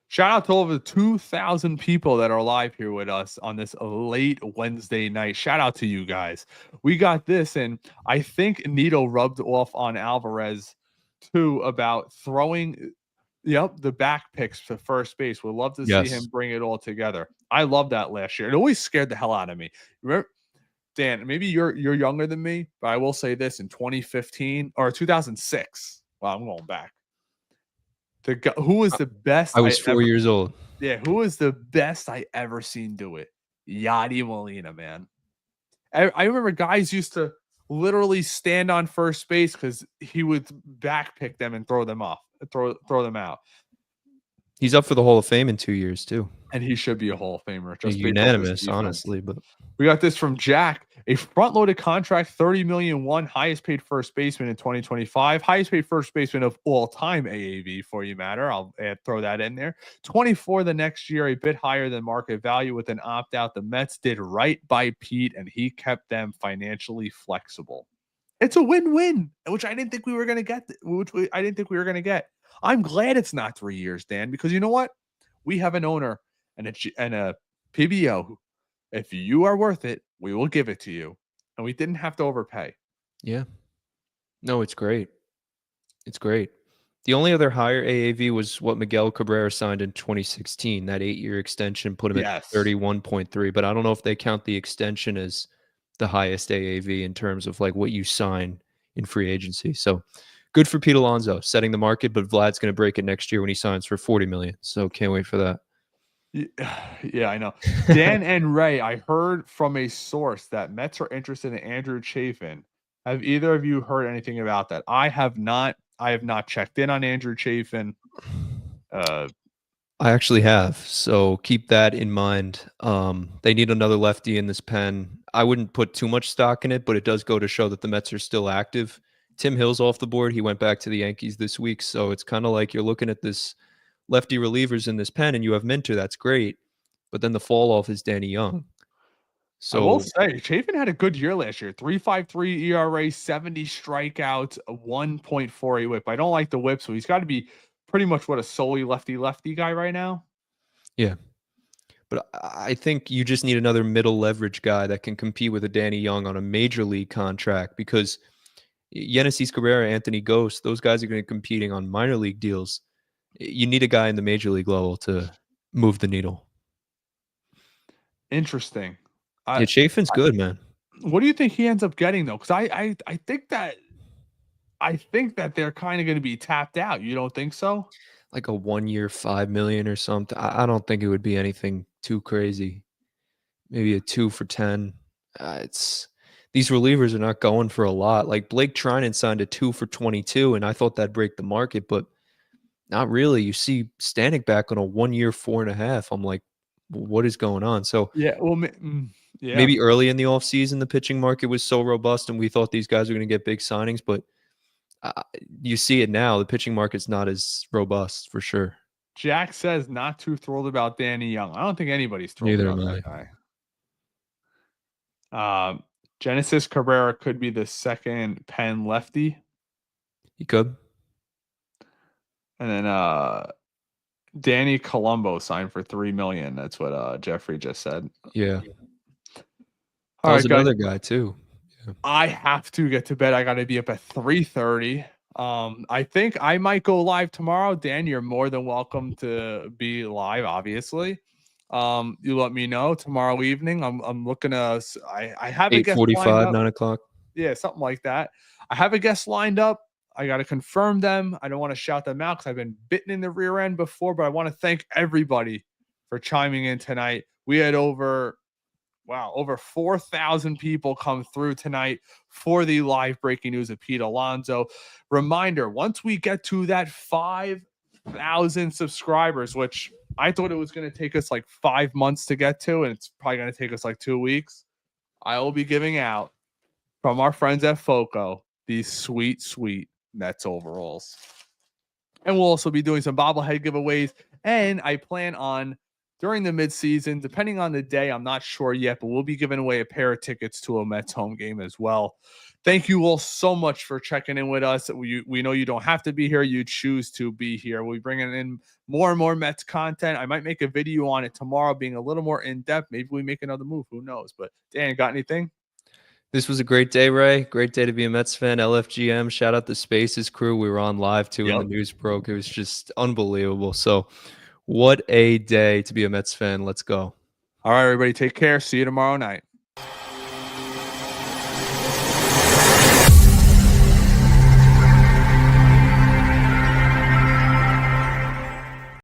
Shout out to over 2,000 people that are live here with us on this late Wednesday night. Shout out to you guys. We got this, and I think Nito rubbed off on Alvarez too about throwing the back picks to first base. We'd love to see him Yes. bring it all together. I love that last year. It always scared the hell out of me. Remember, Dan, maybe you're younger than me, but I will say this: in 2015 or 2006. Wow, I'm going back. Who was the best? I was 4 years old. Yeah, who was the best I ever seen do it? Yadi Molina, man. I remember guys used to literally stand on first base because he would back pick them and throw them them out. He's up for the Hall of Fame in 2 years too. And he should be a Hall of Famer. Just based off his Unanimous, defense. honestly. But We got this from Jack. A front-loaded contract, $30 million, highest paid first baseman in 2025, highest paid first baseman of all time AAV for you matter. I'll throw that in there. 24 the next year, a bit higher than market value with an opt-out. The Mets did right by Pete, and he kept them financially flexible. It's a win-win, which I didn't think we were going to get. I didn't think we were going to get. I'm glad it's not 3 years, Dan, because you know what? We have an owner and a PBO. If you are worth it, we will give it to you. And we didn't have to overpay. yeah. No, it's great. It's great. The only other higher AAV was what Miguel Cabrera signed in 2016. That 8-year extension put him at 31.3. But I don't know if they count the extension as the highest AAV in terms of like what you sign in free agency. So good for Pete Alonso setting the market, but Vlad's going to break it next year when he signs for $40 million. So can't wait for that. Yeah, I know. Dan and Ray, I heard from a source that Mets are interested in Andrew Chafin. Have either of you heard anything about that? I have not. I have not checked in on Andrew Chafin. I actually have. So keep that in mind. They need another lefty in this pen. I wouldn't put too much stock in it, but it does go to show that the Mets are still active. Tim Hill's off the board. He went back to the Yankees this week. So it's kind of like you're looking at this lefty relievers in this pen, and you have Minter. That's great. But then the fall off is Danny Young. I will So say Chafin had a good year last year. 3.53 ERA, 70 strikeouts, a 1.48 whip. I don't like the whip, so he's got to be pretty much what a solely lefty guy right now. yeah. But I think you just need another middle leverage guy that can compete with a Danny Young on a major league contract, because Yenesis Cabrera, Anthony Ghost, those guys are going to be competing on minor league deals. You need a guy in the major league level to move the needle. Interesting. Yeah, Chafin's good, man. What do you think he ends up getting though? Because I think that they're kind of going to be tapped out. You don't think so? Like a 1 year, $5 million or something. I don't think it would be anything too crazy. Maybe a 2 for 10. It's these relievers are not going for a lot. Like Blake Trinan signed a 2 for 22, and I thought that'd break the market, but not really. You see Stanek back on a 1 year, 4.5. I'm like, what is going on? So yeah, well, yeah. Maybe early in the offseason, the pitching market was so robust and we thought these guys were going to get big signings, but you see it now. The pitching market's not as robust for sure. Jack says not too thrilled about Danny Young. I don't think anybody's thrilled Neither about am that guy. Genesis Cabrera could be the second pen lefty. He could. And then Danny Colombo signed for $3 million. That's what Jeffrey just said. Yeah. All That was right, guys. another guy too. Yeah. I have to get to bed. I got to be up at 3:30. I think I might go live tomorrow. Dan, you're more than welcome to be live, obviously. You let me know tomorrow evening. I'm looking to I have a guest lined 8:45, up. 9 o'clock. Yeah, something like that. I have a guest lined up. I got to confirm them. I don't want to shout them out because I've been bitten in the rear end before, but I want to thank everybody for chiming in tonight. We had over Wow, over 4,000 people come through tonight for the live breaking news of Pete Alonso. Reminder, once we get to that 5,000 subscribers, which I thought it was going to take us like 5 months to get to, and it's probably going to take us like 2 weeks, I will be giving out from our friends at FOCO these sweet, sweet Mets overalls. And we'll also be doing some bobblehead giveaways. And I plan on, during the midseason, depending on the day, I'm not sure yet, but we'll be giving away a pair of tickets to a Mets home game as well. Thank you all so much for checking in with us. We know you don't have to be here. You choose to be here. We'll be bringing in more and more Mets content. I might make a video on it tomorrow, being a little more in-depth. Maybe we make another move. Who knows? But Dan, got anything? This was a great day, Ray. Great day to be a Mets fan. LFGM, shout out the Spaces crew. We were on live too when the news broke. It was just unbelievable. So what a day to be a Mets fan. Let's go. All right, everybody, take care. See you tomorrow night.